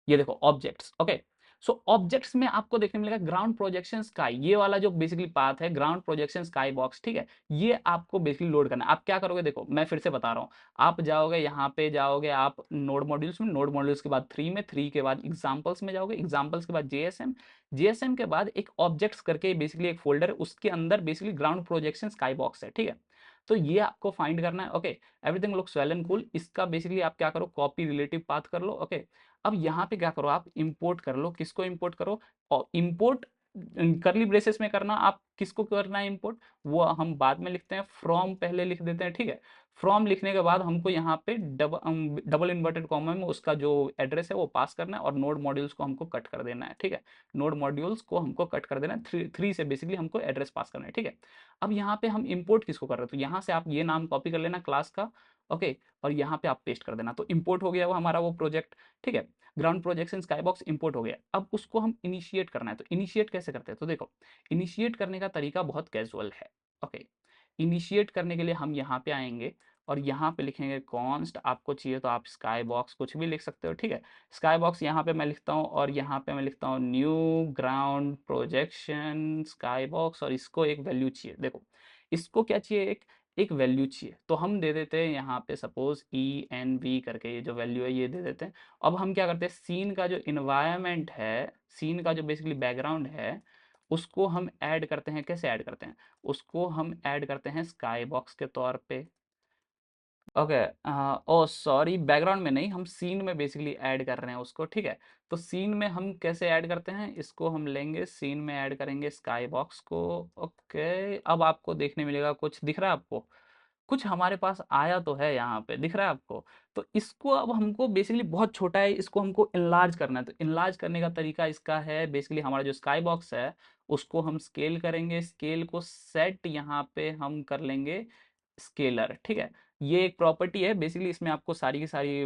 ये देखो ऑब्जेक्ट्स, ओके। सो ऑब्जेक्ट्स में आपको देखने मिलेगा ग्राउंड प्रोजेक्शन स्काई, ये वाला जो बेसिकली पाथ है ग्राउंड प्रोजेक्शन स्काई बॉक्स, ठीक है। ये आपको बेसिकली लोड करना है। आप क्या करोगे, देखो मैं फिर से बता रहा हूँ, आप जाओगे यहाँ पे, जाओगे आप नोड मॉड्यूल्स में, नोड मॉड्यूल्स के बाद 3 में, 3 के बाद एग्जाम्पल्स में जाओगे, एग्जाम्पल्स के बाद JSM के बाद एक ऑब्जेक्ट्स करके बेसिकली एक फोल्डर है, उसके अंदर basically ground projection sky box है, ठीक है। तो ये आपको फाइंड करना है, okay. Everything looks well and cool, इसका बेसिकली आप क्या करो, कॉपी रिलेटिव पाथ कर लो, ओके। अब यहाँ पे क्या करो, आप इंपोर्ट कर लो, किसको इंपोर्ट करो, और इंपोर्ट करली ब्रेसेस में करना, आप किसको करना है इंपोर्ट, वो हम बाद में लिखते हैं, फ्रॉम पहले लिख देते हैं, ठीक है। फ्रॉम लिखने के बाद हमको यहाँ पे डबल इन्वर्टेड कॉमा में उसका जो एड्रेस है वो पास करना है और नोड मॉड्यूल्स को हमको कट कर देना है, ठीक है। नोड मॉड्यूल्स को हमको कट कर देना है, थ्री से बेसिकली हमको एड्रेस पास करना है, ठीक है। अब यहाँ पे हम इंपोर्ट किसको कर रहे हैं, तो यहाँ से आप ये नाम कॉपी कर लेना क्लास का, ओके। और यहाँ पे आप पेस्ट कर देना, तो इंपोर्ट हो गया वो हमारा वो प्रोजेक्ट, ठीक है। ग्राउंड प्रोजेक्शन स्काईबॉक्स इंपोर्ट हो गया। अब उसको हम इनिशिएट करना है, तो इनिशिएट कैसे करते हैं, तो देखो इनिशिएट करने का तरीका बहुत कैजुअल है, ओके। इनिशिएट करने के लिए हम यहाँ पे आएंगे और यहाँ पे लिखेंगे कॉन्स्ट, आपको चाहिए तो आप स्काई बॉक्स कुछ भी लिख सकते हो, ठीक है। स्काई बॉक्स यहाँ पे मैं लिखता हूँ और यहाँ पे मैं लिखता हूँ new ground projection sky box, और इसको एक वैल्यू चाहिए। देखो इसको क्या चाहिए, एक एक वैल्यू चाहिए, तो हम दे देते हैं यहाँ पे सपोज ENV करके, ये जो वैल्यू है ये दे देते हैं। अब हम क्या करते हैं, सीन का जो इन्वायरमेंट है, सीन का जो बेसिकली बैकग्राउंड है, उसको हम ऐड करते हैं। कैसे ऐड करते हैं, उसको हम ऐड करते हैं स्काई बॉक्स के तौर पे। ओके, ओ सॉरी, बैकग्राउंड में नहीं, हम सीन में बेसिकली ऐड कर रहे हैं उसको, ठीक है। तो सीन में हम कैसे ऐड करते हैं, इसको हम लेंगे सीन में ऐड करेंगे स्काई बॉक्स को। ओके, अब आपको देखने मिलेगा कुछ दिख रहा है आपको, कुछ हमारे पास आया तो है, यहाँ पे दिख रहा है आपको। तो इसको अब हमको बेसिकली बहुत छोटा है, इसको हमको इनलार्ज करना है। तो इनलार्ज करने का तरीका इसका है, बेसिकली हमारा जो स्काई बॉक्स है उसको हम स्केल करेंगे, स्केल को सेट यहाँ पे हम कर लेंगे स्केलर, ठीक है। ये एक प्रॉपर्टी है बेसिकली, इसमें आपको सारी की सारी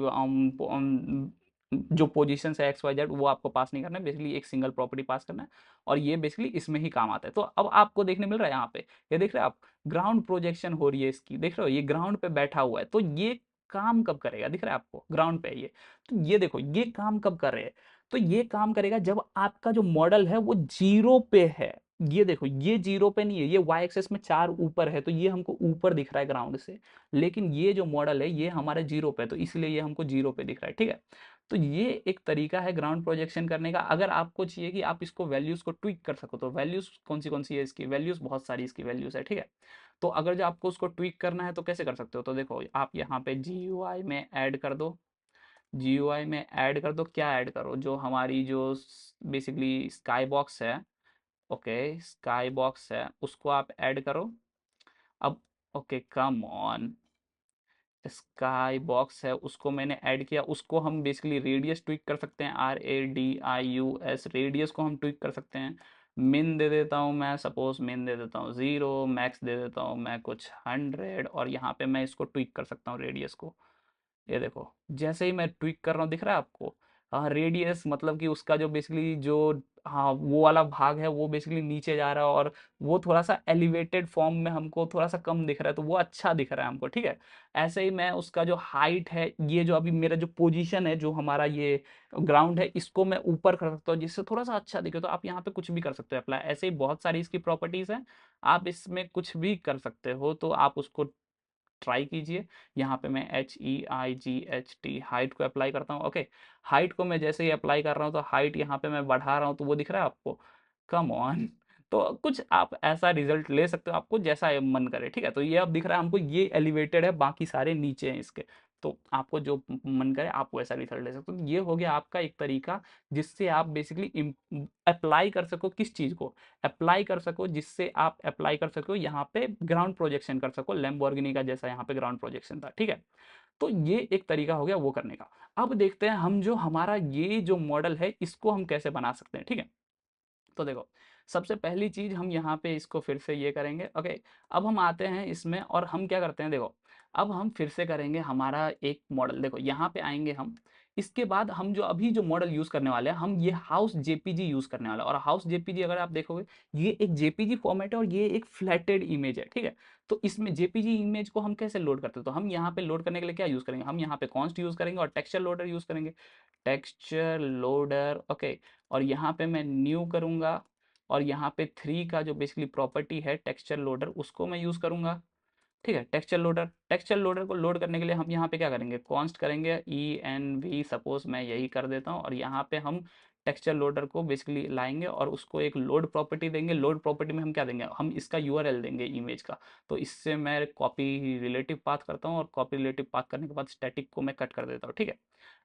जो पोजीशन है XYZ वो आपको पास नहीं करना है, बेसिकली एक सिंगल प्रॉपर्टी पास करना है, और ये बेसिकली इसमें ही काम आता है। तो अब आपको देखने मिल रहा है यहाँ पे, ये देख रहे हैं आप, ग्राउंड प्रोजेक्शन हो रही है इसकी, देख रहे हो ये ग्राउंड पे बैठा हुआ है। तो ये काम कब करेगा, दिख रहा है आपको ग्राउंड पे ये, तो ये देखो ये काम कब कर रहे हैं, तो ये काम करेगा जब आपका जो मॉडल है वो जीरो पे है। ये देखो ये जीरो पे नहीं है, ये वाई एक्सेस में 4 ऊपर है, तो ये हमको ऊपर दिख रहा है ग्राउंड से, लेकिन ये जो मॉडल है ये हमारे जीरो पे है, तो इसलिए ये हमको जीरो पे दिख रहा है, ठीक है। तो ये एक तरीका है ग्राउंड प्रोजेक्शन करने का। अगर आपको चाहिए कि आप इसको वैल्यूज को ट्विक कर सको, तो वैल्यूज कौन सी है इसकी, वैल्यूज बहुत सारी इसकी वैल्यूज है, ठीक है। तो अगर जो आपको उसको ट्विक करना है तो कैसे कर सकते हो, तो देखो आप यहाँ पे GUI में ऐड कर दो, GUI में ऐड कर दो, क्या ऐड करो, जो हमारी जो बेसिकली स्काई बॉक्स है, ओके स्काई बॉक्स है उसको आप ऐड करो। अब okay come on, sky box है उसको मैंने ऐड किया, उसको हम बेसिकली रेडियस ट्विक कर सकते हैं, RADIUS, रेडियस को हम ट्विक कर सकते हैं। मिन दे देता हूँ मैं, सपोज मिन दे देता हूँ 0, मैक्स दे देता हूँ मैं कुछ 100, और यहाँ पे मैं इसको ट्विक कर सकता हूँ रेडियस को। ये देखो जैसे ही मैं ट्विक कर रहा हूँ दिख रहा है आपको, हाँ रेडियस मतलब कि उसका जो बेसिकली जो, हाँ वो वाला भाग है वो बेसिकली नीचे जा रहा है, और वो थोड़ा सा एलिवेटेड फॉर्म में हमको थोड़ा सा कम दिख रहा है, तो वो अच्छा दिख रहा है हमको, ठीक है। ऐसे ही मैं उसका जो हाइट है, ये जो अभी मेरा जो पोजीशन है, जो हमारा ये ग्राउंड है, इसको मैं ऊपर कर सकता हूँ जिससे थोड़ा सा अच्छा दिखे। तो आप यहाँ पे कुछ भी कर सकते हो अप्लाई, ऐसे ही बहुत सारी इसकी प्रॉपर्टीज हैं, आप इसमें कुछ भी कर सकते हो, तो आप उसको ट्राई कीजिए। यहाँ पे मैं HEIGHT हाइट को अप्लाई करता हूँ, ओके। हाइट को मैं जैसे ही अप्लाई कर रहा हूँ तो हाइट यहाँ पे मैं बढ़ा रहा हूँ, तो वो दिख रहा है आपको, कम ऑन। तो कुछ आप ऐसा रिजल्ट ले सकते हो, आपको जैसा मन करे, ठीक है। तो ये अब दिख रहा है हमको, ये एलिवेटेड है, बाकी सारे नीचे हैं इसके, तो आपको जो मन करे आप वैसा रिजल्ट ले सकते हो। तो ये हो गया आपका एक तरीका जिससे आप बेसिकली अप्लाई कर सको, किस चीज़ को अप्लाई कर सको, जिससे आप अप्लाई कर सको यहाँ पे ग्राउंड प्रोजेक्शन कर सको, लैम्बोर्गिनी का जैसा यहाँ पे ग्राउंड प्रोजेक्शन था, ठीक है। तो ये एक तरीका हो गया वो करने का। अब देखते हैं हम जो हमारा ये जो मॉडल है इसको हम कैसे बना सकते हैं, ठीक है। तो देखो सबसे पहली चीज हम यहाँ पे इसको फिर से ये करेंगे, ओके। अब हम आते हैं इसमें और हम क्या करते हैं, देखो अब हम फिर से करेंगे हमारा एक मॉडल, देखो यहाँ पे आएंगे हम। इसके बाद हम जो अभी जो मॉडल यूज करने वाले हैं, हम ये हाउस जेपीजी यूज करने वाले हैं। और हाउस जेपीजी अगर आप देखोगे, ये एक जेपीजी फॉर्मेट है और ये एक फ्लैटेड इमेज है, ठीक है। तो इसमें जेपीजी इमेज को हम कैसे लोड करते हैं, तो हम यहाँ पे लोड करने के लिए क्या यूज करेंगे, हम यहाँ पे कॉन्स्ट यूज करेंगे और टेक्सचर लोडर यूज करेंगे, टेक्सचर लोडर, ओके। और यहाँ पे मैं न्यू करूंगा, और यहाँ पे 3 का जो बेसिकली प्रॉपर्टी है टेक्सचर लोडर, उसको मैं यूज करूंगा, ठीक है। टेक्सचर लोडर को लोड करने के लिए हम यहाँ पे क्या करेंगे, कॉन्स्ट करेंगे ENV, सपोज मैं यही कर देता हूँ, और यहाँ पे हम टेक्सचर लोडर को बेसिकली लाएंगे और उसको एक लोड प्रॉपर्टी देंगे। लोड प्रॉपर्टी में हम क्या देंगे, हम इसका URL देंगे इमेज का। तो इससे मैं कॉपी रिलेटिव पाथ करता हूँ, और कॉपी रिलेटिव पाथ करने के बाद स्टैटिक को मैं कट कर देता हूँ, ठीक है।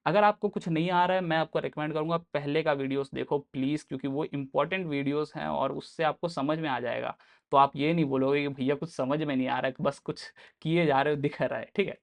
अगर आपको कुछ नहीं आ रहा है, मैं आपको रिकमेंड करूंगा पहले का वीडियोस देखो प्लीज़, क्योंकि वो इंपॉर्टेंट वीडियोस हैं और उससे आपको समझ में आ जाएगा। तो आप ये नहीं बोलोगे कि भैया कुछ समझ में नहीं आ रहा है, बस कुछ किए जा रहे हो दिख रहा है, ठीक है।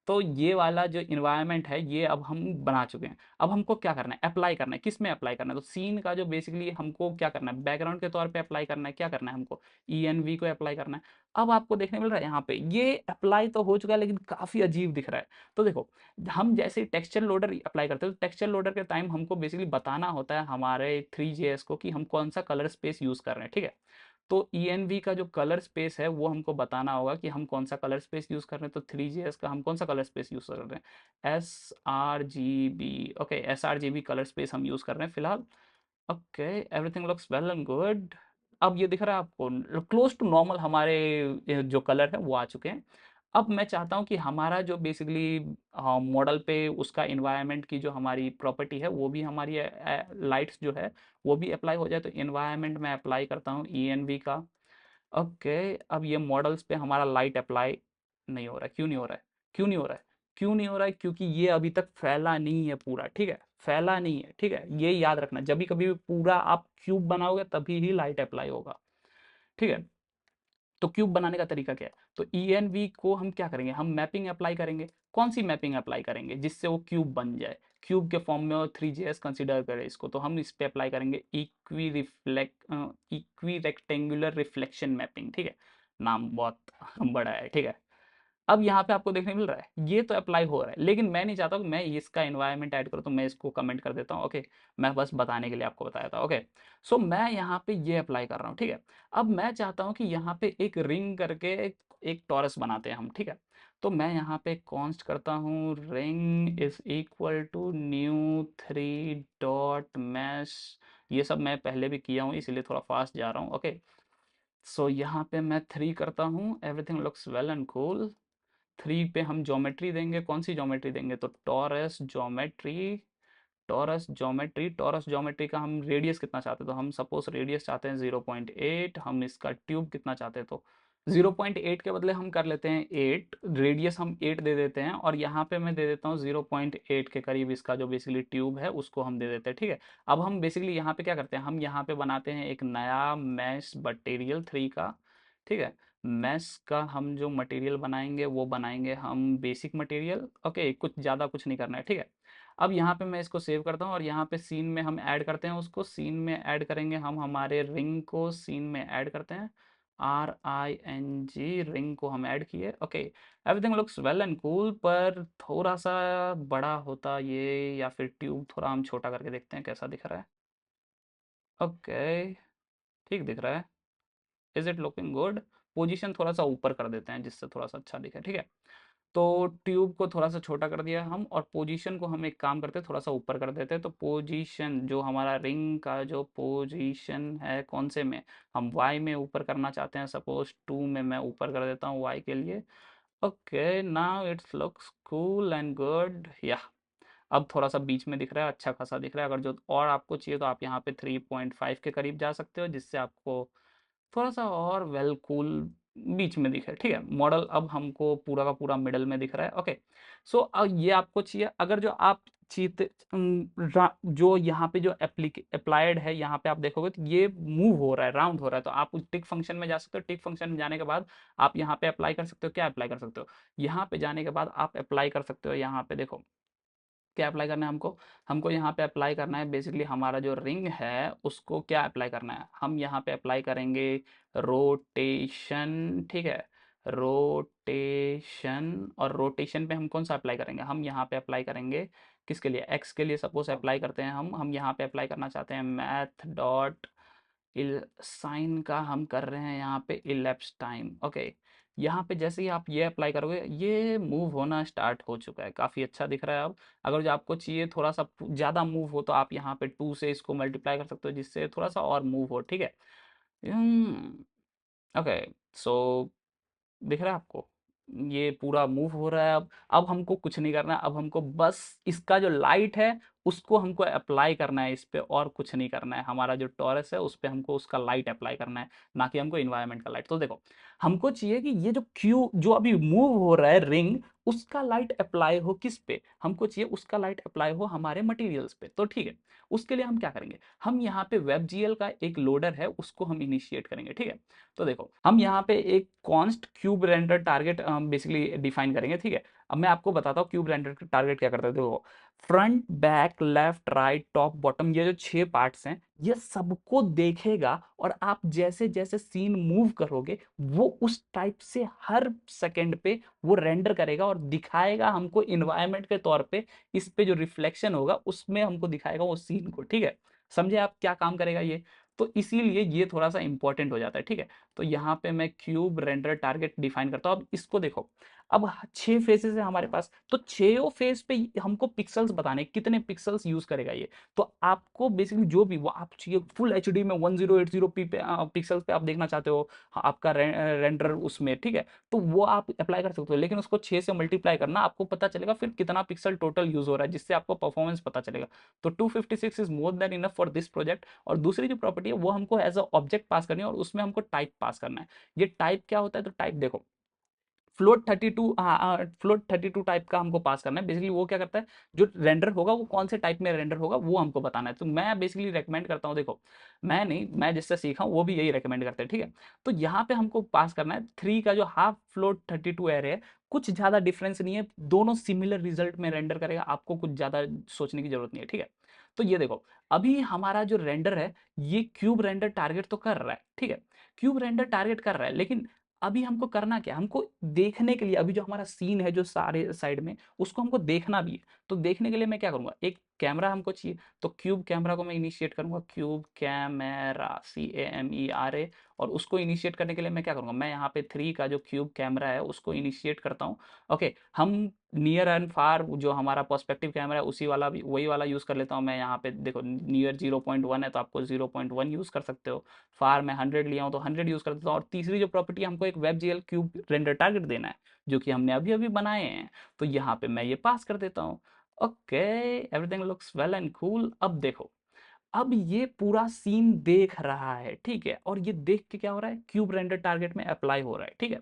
तो ये वाला जो इन्वायरमेंट है ये अब हम बना चुके हैं। अब हमको क्या करना है, अप्लाई करना है, किस में अप्लाई करना है, तो सीन का जो बेसिकली हमको क्या करना है, बैकग्राउंड के तौर पे अप्लाई करना है, क्या करना है हमको, ENV को अप्लाई करना है। अब आपको देखने मिल रहा है यहाँ पे ये अप्लाई तो हो चुका है, लेकिन काफ़ी अजीब दिख रहा है। तो देखो हम जैसे टेक्सचर लोडर अप्लाई करते हैं, तो टेक्सचर लोडर के टाइम हमको बेसिकली बताना होता है हमारे 3JS को कि हम कौन सा कलर स्पेस यूज़ कर रहे हैं, ठीक है। तो ENV का जो कलर स्पेस है वो हमको बताना होगा कि हम कौन सा कलर स्पेस यूज़ कर रहे हैं। तो 3GS का हम कौन सा कलर स्पेस यूज़ कर रहे हैं, sRGB। Okay, sRGB colour space हम यूज़ कर रहे हैं फिलहाल। Okay, everything looks well and good. अब ये दिख रहा है आपको क्लोज टू नॉर्मल, हमारे जो कलर है वो आ चुके हैं। अब मैं चाहता हूँ कि हमारा जो बेसिकली मॉडल पे उसका इन्वायरमेंट की जो हमारी प्रॉपर्टी है वो भी हमारी लाइट्स जो है वो भी अप्लाई हो जाए। तो इन्वायरमेंट में अप्लाई करता हूँ ENV का। ओके, अब ये मॉडल्स पे हमारा लाइट अप्लाई नहीं हो रहा है। क्यों नहीं हो रहा है, क्यों नहीं हो रहा है, क्यों नहीं हो रहा है? क्योंकि ये अभी तक फैला नहीं है पूरा, ठीक है, फैला नहीं है, ठीक है, ये याद रखना। जब भी कभी भी पूरा आप क्यूब बनाओगे तभी ही लाइट अप्लाई होगा, ठीक है। तो क्यूब बनाने का तरीका क्या है? तो ENV को हम क्या करेंगे, हम मैपिंग अप्लाई करेंगे। कौन सी मैपिंग अप्लाई करेंगे जिससे वो क्यूब बन जाए, क्यूब के फॉर्म में, और 3GS कंसिडर करें इसको, तो हम इस पे अप्लाई करेंगे इक्वी रेक्टेंगुलर रिफ्लेक्शन मैपिंग, ठीक है। नाम बहुत बड़ा है, ठीक है। अब यहाँ पे आपको देखने मिल रहा है ये तो अप्लाई हो रहा है, लेकिन मैं नहीं चाहता कि मैं इसका एनवायरनमेंट ऐड करूँ, तो मैं इसको कमेंट कर देता हूँ। ओके, मैं बस बताने के लिए आपको बताया था। ओके, सो मैं यहाँ पे ये अप्लाई कर रहा हूँ, ठीक है। अब मैं चाहता हूँ कि यहाँ पे एक रिंग करके एक टॉरस बनाते हैं हम, ठीक है। तो मैं यहाँ पे कॉन्स्ट करता हूँ ring is equal to new3 dot mesh. ये सब मैं पहले भी किया हूँ इसलिए थोड़ा फास्ट जा रहा हूँ। ओके, सो यहाँ पे मैं 3 करता हूँ, everything looks well and cool. 3 पे हम ज्योमेट्री देंगे, कौन सी ज्योमेट्री देंगे, तो टॉरस ज्योमेट्री का हम रेडियस कितना चाहते हैं, तो हम सपोज रेडियस चाहते हैं 0.8। हम इसका ट्यूब कितना चाहते हैं, तो 0.8 के बदले हम कर लेते हैं 8, रेडियस हम 8 दे देते हैं, और यहाँ पे मैं दे देता हूँ 0.8 के करीब इसका जो बेसिकली ट्यूब है उसको हम दे देते हैं, ठीक है। अब हम बेसिकली यहाँ पे क्या करते हैं, हम यहाँ पे बनाते हैं एक नया मैश मटेरियल 3 का, ठीक है। मैश का हम जो मटेरियल बनाएंगे वो बनाएंगे हम बेसिक मटेरियल। ओके, कुछ ज़्यादा कुछ नहीं करना है, ठीक है। अब यहाँ पे मैं इसको सेव करता हूँ, और यहाँ पे सीन में हम ऐड करते हैं उसको, सीन में ऐड करेंगे हम हमारे रिंग को, सीन में ऐड करते हैं RING, रिंग को हम ऐड किए। Okay, everything looks well and cool, पर थोड़ा सा बड़ा होता ये, या फिर ट्यूब थोड़ा हम छोटा करके देखते हैं कैसा दिख रहा है। ओके, ठीक दिख रहा है। Is it looking good? Position थोड़ा सा ऊपर कर देते हैं जिससे थोड़ा सा अच्छा दिखे, ठीक है। तो ट्यूब को थोड़ा सा छोटा कर दिया हम, और पोजीशन को हम एक काम करते हैं थोड़ा सा ऊपर कर देते हैं। तो पोजीशन जो हमारा रिंग का जो पोजीशन है, कौन से में, हम वाई में ऊपर करना चाहते हैं, सपोज 2 में मैं ऊपर कर देता हूँ वाई के लिए। Okay, now it's looks cool and good, या अब थोड़ा सा बीच में दिख रहा है, अच्छा खासा दिख रहा है। अगर जो और आपको चाहिए तो आप यहाँ पे 3.5 के करीब जा सकते हो, जिससे आपको थोड़ा सा और वेल कूल बीच में दिखे, ठीक है। मॉडल अब हमको पूरा का पूरा मिडल में दिख रहा है। ओके, सो अब ये आपको चाहिए, अगर जो आप चीत जो यहाँ पे जो अप्लाइड है, यहाँ पे आप देखोगे तो ये मूव हो रहा है, राउंड हो रहा है, तो आप उस टिक फंक्शन में जा सकते हो। टिक फंक्शन में जाने के बाद आप यहाँ पे अप्लाई कर सकते हो, क्या अप्लाई कर सकते हो, यहाँ पे जाने के बाद आप अप्लाई कर सकते हो, यहाँ पे देखो क्या अप्लाई करना है हमको, हमको यहाँ पे अप्लाई करना है बेसिकली हमारा जो रिंग है उसको क्या अप्लाई करना है, हम यहाँ पे अप्लाई करेंगे रोटेशन, ठीक है, रोटेशन। और रोटेशन पे हम कौन सा अप्लाई करेंगे, हम यहाँ पे अप्लाई करेंगे किसके लिए, एक्स के लिए सपोज अप्लाई करते हैं हम यहाँ पे अप्लाई करना चाहते हैं मैथ डॉट इल साइन का हम कर रहे हैं यहाँ पे इलेप्स टाइम। ओके, यहाँ पे जैसे ही आप ये अप्लाई करोगे ये मूव होना स्टार्ट हो चुका है, काफ़ी अच्छा दिख रहा है अब। अगर जो आपको चाहिए थोड़ा सा ज़्यादा मूव हो तो आप यहाँ पे 2 से इसको मल्टीप्लाई कर सकते हो जिससे थोड़ा सा और मूव हो, ठीक है। ओके, सो दिख रहा है आपको ये पूरा मूव हो रहा है। अब हमको कुछ नहीं करना है, अब हमको बस इसका जो लाइट है उसको हमको अप्लाई करना है इस पे, और कुछ नहीं करना है। हमारा जो टॉरस है उस पे हमको उसका लाइट अप्लाई करना है, ना कि हमको इन्वायरमेंट का लाइट। तो देखो हमको चाहिए कि ये जो क्यू जो अभी मूव हो रहा है रिंग, उसका लाइट अप्लाई हो किस पे, हमको चाहिए उसका लाइट अप्लाई हो हमारे मटेरियल्स पे। तो ठीक है, उसके लिए हम क्या करेंगे, हम यहाँ पे WebGL का एक लोडर है उसको हम इनिशिएट करेंगे, ठीक है। तो देखो हम यहाँ पे एक const cube render target basically define करेंगे, ठीक है। अब मैं आपको बताता हूँ क्यूब रेंडर टारगेट क्या करता है। देखो front back left right top bottom, ये जो 6 पार्ट्स हैं ये सबको देखेगा, और आप जैसे जैसे सीन मूव करोगे वो उस टाइप से हर सेकंड पे वो रेंडर करेगा और दिखाएगा हमको इन्वायरमेंट के तौर पे। इस पे जो रिफ्लेक्शन होगा उसमें हमको दिखाएगा वो सीन को, ठीक है। समझे आप क्या काम करेगा ये? तो इसीलिए ये थोड़ा-सा इम्पोर्टेंट हो जाता है, ठीक है? तो यहाँ पे मैं क्यूब रेंडर टारगेट डिफाइन करता हूँ। अब इसको देखो, अब 6 फेसेज़ है हमारे पास, तो 6 फेस पे हमको पिक्सेल्स बताने हैं, कितने पिक्सेल्स यूज़ करेगा ये। तो आपको बेसिकली जो भी वो आप चाहिए फुल एचडी में 1080p पे पिक्सेल्स पे आप देखना चाहते हो, आपका रेंडर उसमें, ठीक है? तो वो आप अप्लाई कर सकते हो, लेकिन उसको 6 से मल्टीप्लाई करना, आपको पता चलेगा फिर कितना पिक्सल टोटल यूज़ हो रहा है, जिससे आपको परफॉर्मेंस पता चलेगा। तो 256 is more than enough for this project. और दूसरी जो प्रॉपर्टी है वो हमको एज़ अ ऑब्जेक्ट पास करनी है और उसमें हमको टाइप पास करना है। ये टाइप क्या होता है? तो टाइप देखो, फ्लोट 32 टाइप का हमको पास करना है। बेसिकली वो क्या करता है, जो रेंडर होगा वो कौन से टाइप में रेंडर होगा वो हमको बताना है। तो मैं बेसिकली रेकमेंड करता हूँ, देखो मैं नहीं, मैं जिससे सीखा हूँ वो भी यही रेकमेंड करते हैं, ठीक है? तो यहाँ पे हमको पास करना है 3 का जो हाफ फ्लोट 32 एरे है। कुछ ज़्यादा डिफरेंस नहीं है, दोनों सिमिलर रिजल्ट में रेंडर करेगा, आपको कुछ ज़्यादा सोचने की जरूरत नहीं है, ठीक है? तो ये देखो, अभी हमारा जो रेंडर है ये क्यूब रेंडर टारगेट तो कर रहा है, ठीक है? क्यूब रेंडर टारगेट कर रहा है, लेकिन अभी हमको करना क्या है? हमको देखने के लिए अभी जो हमारा सीन है जो सारे साइड में, उसको हमको देखना भी है। तो देखने के लिए मैं क्या करूँगा, एक कैमरा हमको चाहिए, तो क्यूब कैमरा को मैं इनिशिएट करूँगा, क्यूब कैमेरा, CAMERA। और उसको इनिशिएट करने के लिए मैं क्या करूँगा, मैं यहाँ पे 3 का जो क्यूब कैमरा है उसको इनिशिएट करता हूँ। ओके, हम नियर एंड फार जो हमारा पर्सपेक्टिव कैमरा है उसी वाला भी वही वाला यूज़ कर लेता हूँ मैं। यहाँ पे देखो नियर 0.1 है तो आपको 0.1 यूज़ कर सकते हो। फार मैं 100 लिया हूँ तो 100 यूज़ कर देता हूँ। और तीसरी जो प्रॉपर्टी हमको एक WebGL क्यूब रेंडर टारगेट देना है, जो कि हमने अभी अभी बनाए हैं, तो यहाँ पे मैं ये पास कर देता हूँ। Okay, everything looks well and cool. अब देखो, अब ये पूरा सीन देख रहा है, ठीक है? और ये देख के क्या हो रहा है, क्यूब रेंडर टारगेट में अप्लाई हो रहा है, ठीक है?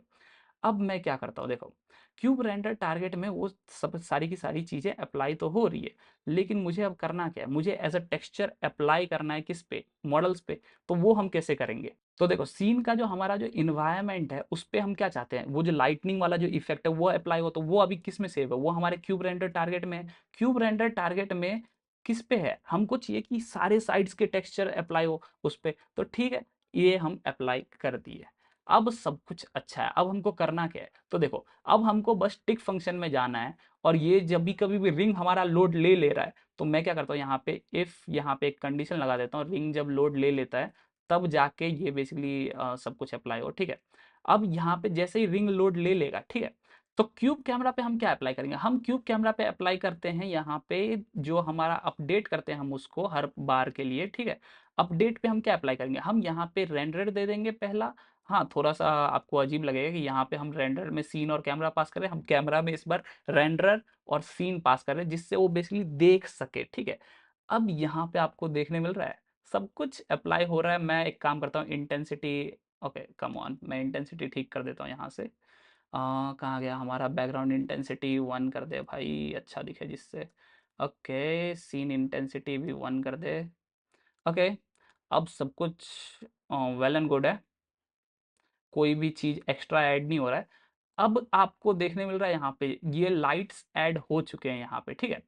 अब मैं क्या करता हूँ, देखो क्यूब रेंडर टारगेट में वो सब सारी की सारी चीज़ें अप्लाई तो हो रही है, लेकिन मुझे अब करना क्या है, मुझे एज अ टेक्सचर अप्लाई करना है किस पे, मॉडल्स पे। तो वो हम कैसे करेंगे? तो देखो, सीन का जो हमारा जो इन्वायरमेंट है उस पे हम क्या चाहते हैं, वो जो लाइटनिंग वाला जो इफेक्ट है वो अप्लाई हो, तो वो अभी किस में सेव है, वो हमारे क्यूब रेंडर टारगेट में है। क्यूब रेंडर टारगेट में किस पे है, हमको चाहिए कि सारे साइड्स के टेक्सचर अप्लाई हो उस पे। तो ठीक है, ये हम अप्लाई कर दिए। अब सब कुछ अच्छा है, अब हमको करना क्या है? तो देखो, अब हमको बस टिक फंक्शन में जाना है। और ये जब भी कभी भी रिंग हमारा लोड ले ले रहा है, तो मैं क्या करता हूँ, यहाँ पे इफ यहाँ पे एक कंडीशन लगा देता हूँ, रिंग जब लोड ले लेता है तब जाके ये बेसिकली सब कुछ अप्लाई हो, ठीक है? अब यहाँ पे जैसे ही रिंग लोड ले लेगा, ठीक है, तो क्यूब कैमरा पे हम क्या अप्लाई करेंगे, हम क्यूब कैमरा पे अप्लाई करते हैं यहाँ पे, जो हमारा अपडेट करते हैं हम उसको हर बार के लिए, ठीक है? अपडेट पे हम क्या अप्लाई करेंगे, हम यहाँ पे रेंडर दे देंगे पहला। हाँ, थोड़ा-सा आपको अजीब लगेगा कि यहाँ पे हम रेंडर में सीन और कैमरा पास कर रहे हैं, हम कैमरा में इस बार रेंडर और सीन पास कर रहे हैं, जिससे वो बेसिकली देख सके, ठीक है? अब यहाँ पे आपको देखने मिल रहा है, सब कुछ अप्लाई हो रहा है। मैं एक काम करता हूँ, इंटेंसिटी, ओके कम ऑन, मैं इंटेंसिटी ठीक कर देता हूँ यहाँ से। कहाँ गया हमारा बैकग्राउंड, इंटेंसिटी 1 कर दे भाई, अच्छा दिखे जिससे। ओके, सीन इंटेंसिटी भी 1 कर दे। ओके, अब सब कुछ वेल एंड गुड है, कोई भी चीज़ एक्स्ट्रा ऐड नहीं हो रहा है। अब आपको देखने मिल रहा है यहाँ पे ये लाइट्स ऐड हो चुके हैं यहाँ पे, ठीक है?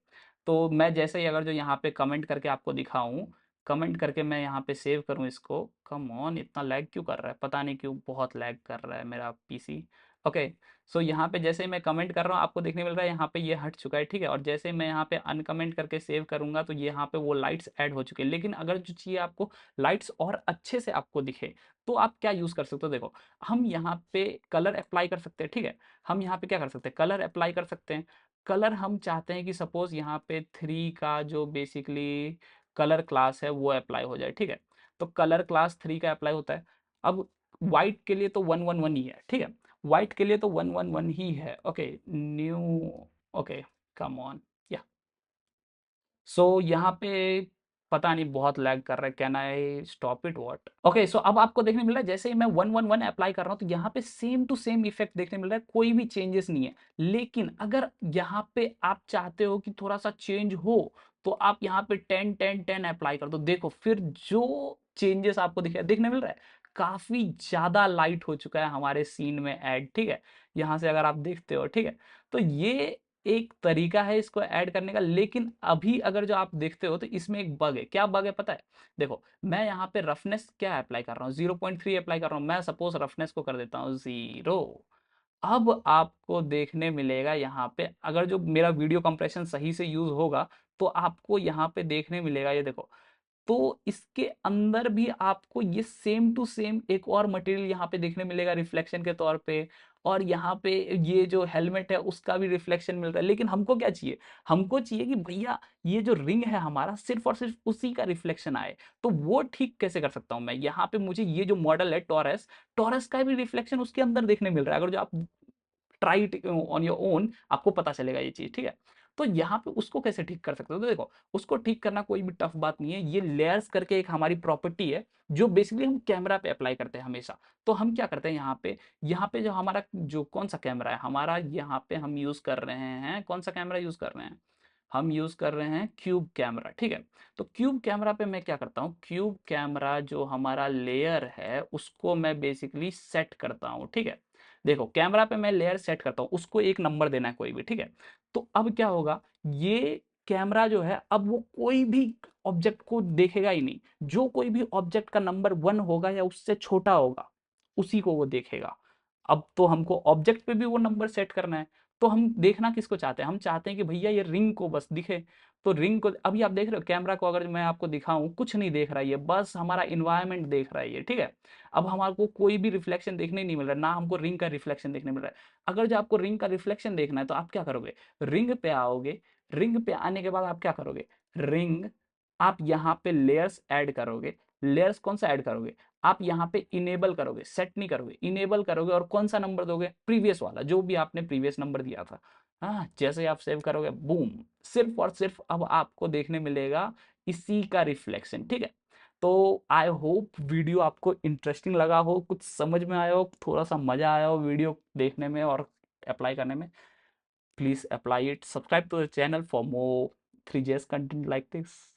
तो मैं जैसे ही अगर जो यहाँ पे कमेंट करके आपको दिखाऊँ, कमेंट करके मैं यहाँ पे सेव करूँ इसको, कम ऑन इतना लैग क्यों कर रहा है? पता नहीं क्यों बहुत लैग कर रहा है मेरा पीसी। ओके, सो यहाँ पे जैसे ही मैं कमेंट कर रहा हूँ आपको देखने मिल रहा है यहाँ पे ये हट चुका है, ठीक है? और जैसे ही मैं यहाँ पे अनकमेंट करके सेव करूँगा तो ये यहाँ पे वो लाइट्स ऐड हो चुके हैं। लेकिन अगर जो चाहिए आपको लाइट्स और अच्छे से आपको दिखे, तो आप क्या यूज़ कर सकते हो? देखो, हम यहाँ पे कलर अप्लाई कर सकते हैं, ठीक है? हम यहाँ पे क्या कर सकते हैं, कलर अप्लाई कर सकते हैं। कलर हम चाहते हैं कि सपोज यहाँ पे 3 का जो बेसिकली कलर क्लास है वो अप्लाई हो जाए, ठीक है? तो कलर क्लास 3 का अप्लाई होता है। अब व्हाइट के लिए तो 111 ही है, ठीक है? व्हाइट के लिए तो 111 ही है। Okay, new, okay, come on, या सो यहाँ पे पता नहीं बहुत लैग कर रहा है, can I stop it what? Okay, so अब आपको देखने मिल रहा है जैसे ही मैं 111 अप्लाई कर रहा हूँ तो यहाँ पे सेम टू सेम इफेक्ट देखने मिल रहा है, कोई भी चेंजेस नहीं है। लेकिन अगर यहाँ पे आप चाहते हो कि थोड़ा सा चेंज हो, तो आप यहाँ पे 10 10 10 अप्लाई कर दो, देखो फिर जो चेंजेस आपको देखने मिल रहा है, काफी ज्यादा लाइट हो चुका है हमारे सीन में ऐड, ठीक है? यहाँ से अगर आप देखते हो, ठीक है? तो ये एक तरीका है इसको ऐड करने का। लेकिन अभी अगर जो आप देखते हो तो इसमें एक बग है। क्या बग है पता है? देखो, मैं यहाँ पे रफनेस क्या अप्लाई कर रहा हूँ, 0.3 अप्लाई कर रहा हूँ। मैं सपोज रफनेस को कर देता हूँ 0। अब आपको देखने मिलेगा यहाँ पे, अगर जो मेरा वीडियो कंप्रेशन सही से यूज होगा तो आपको यहाँ पे देखने मिलेगा, ये देखो तो इसके अंदर भी आपको ये सेम टू सेम एक और मटेरियल यहाँ पे देखने मिलेगा रिफ्लेक्शन के तौर पे, और यहाँ पे ये जो हेलमेट है उसका भी रिफ्लेक्शन मिल रहा है। लेकिन हमको क्या चाहिए, हमको चाहिए कि भैया ये जो रिंग है हमारा सिर्फ और सिर्फ उसी का रिफ्लेक्शन आए। तो वो ठीक कैसे कर सकता हूँ मैं, यहाँ पे मुझे ये जो मॉडल है टॉरस, टॉरस का भी रिफ्लेक्शन उसके अंदर देखने मिल रहा है। अगर जो आप try it on your own, आपको पता चलेगा ये चीज, ठीक है। तो यहाँ पे उसको कैसे ठीक कर सकते हो, तो देखो उसको ठीक करना कोई भी टफ बात नहीं है। ये लेयर्स करके एक हमारी प्रॉपर्टी है जो बेसिकली हम कैमरा पे अप्लाई करते हैं हमेशा। तो हम क्या करते हैं यहाँ पे जो हमारा जो कौन सा कैमरा है हमारा, यहाँ पे हम यूज कर रहे हैं, कौन सा कैमरा यूज कर रहे हैं, हम यूज कर रहे हैं क्यूब कैमरा, ठीक है। तो क्यूब कैमरा पे मैं क्या करता हूँ, क्यूब कैमरा जो हमारा लेयर है उसको मैं बेसिकली सेट करता हूँ, ठीक है। देखो कैमरा पे मैं लेयर सेट करता हूँ, उसको एक नंबर देना है कोई भी, ठीक है। तो अब क्या होगा, ये कैमरा जो है अब वो कोई भी ऑब्जेक्ट को देखेगा ही नहीं। जो कोई भी ऑब्जेक्ट का नंबर 1 होगा या उससे छोटा होगा उसी को वो देखेगा। अब तो हमको ऑब्जेक्ट पे भी वो नंबर सेट करना है। तो हम देखना किसको चाहते हैं, हम चाहते हैं कि भैया ये रिंग को बस दिखे। तो रिंग को अभी आप देख रहे हो, कैमरा को अगर मैं आपको दिखाऊं कुछ नहीं देख रहा है ये, बस हमारा इन्वायरमेंट देख रहा है ये, ठीक है। अब हमारे को कोई भी रिफ्लेक्शन देखने नहीं मिल रहा है, ना हमको रिंग का रिफ्लेक्शन देखने मिल रहा है। अगर जो आपको रिंग का रिफ्लेक्शन देखना है तो आप क्या करोगे, रिंग पे आओगे। रिंग पे आने के बाद आप क्या करोगे, रिंग, आप यहाँ पे लेयर्स ऐड करोगे। लेयर्स कौन सा ऐड करोगे, आप यहाँ पे इनेबल करोगे, सेट नहीं करोगे, इनेबल करोगे। और कौन सा नंबर दोगे, प्रीवियस वाला जो भी आपने प्रीवियस नंबर दिया था। हाँ, जैसे ही आप सेव करोगे बूम, सिर्फ और सिर्फ अब आपको देखने मिलेगा इसी का रिफ्लेक्शन, ठीक है। तो आई होप वीडियो आपको इंटरेस्टिंग लगा हो, कुछ समझ में आया हो, थोड़ा सा मजा आया हो वीडियो देखने में और अप्लाई करने में। Please apply it, subscribe to the channel for more 3JS content like this.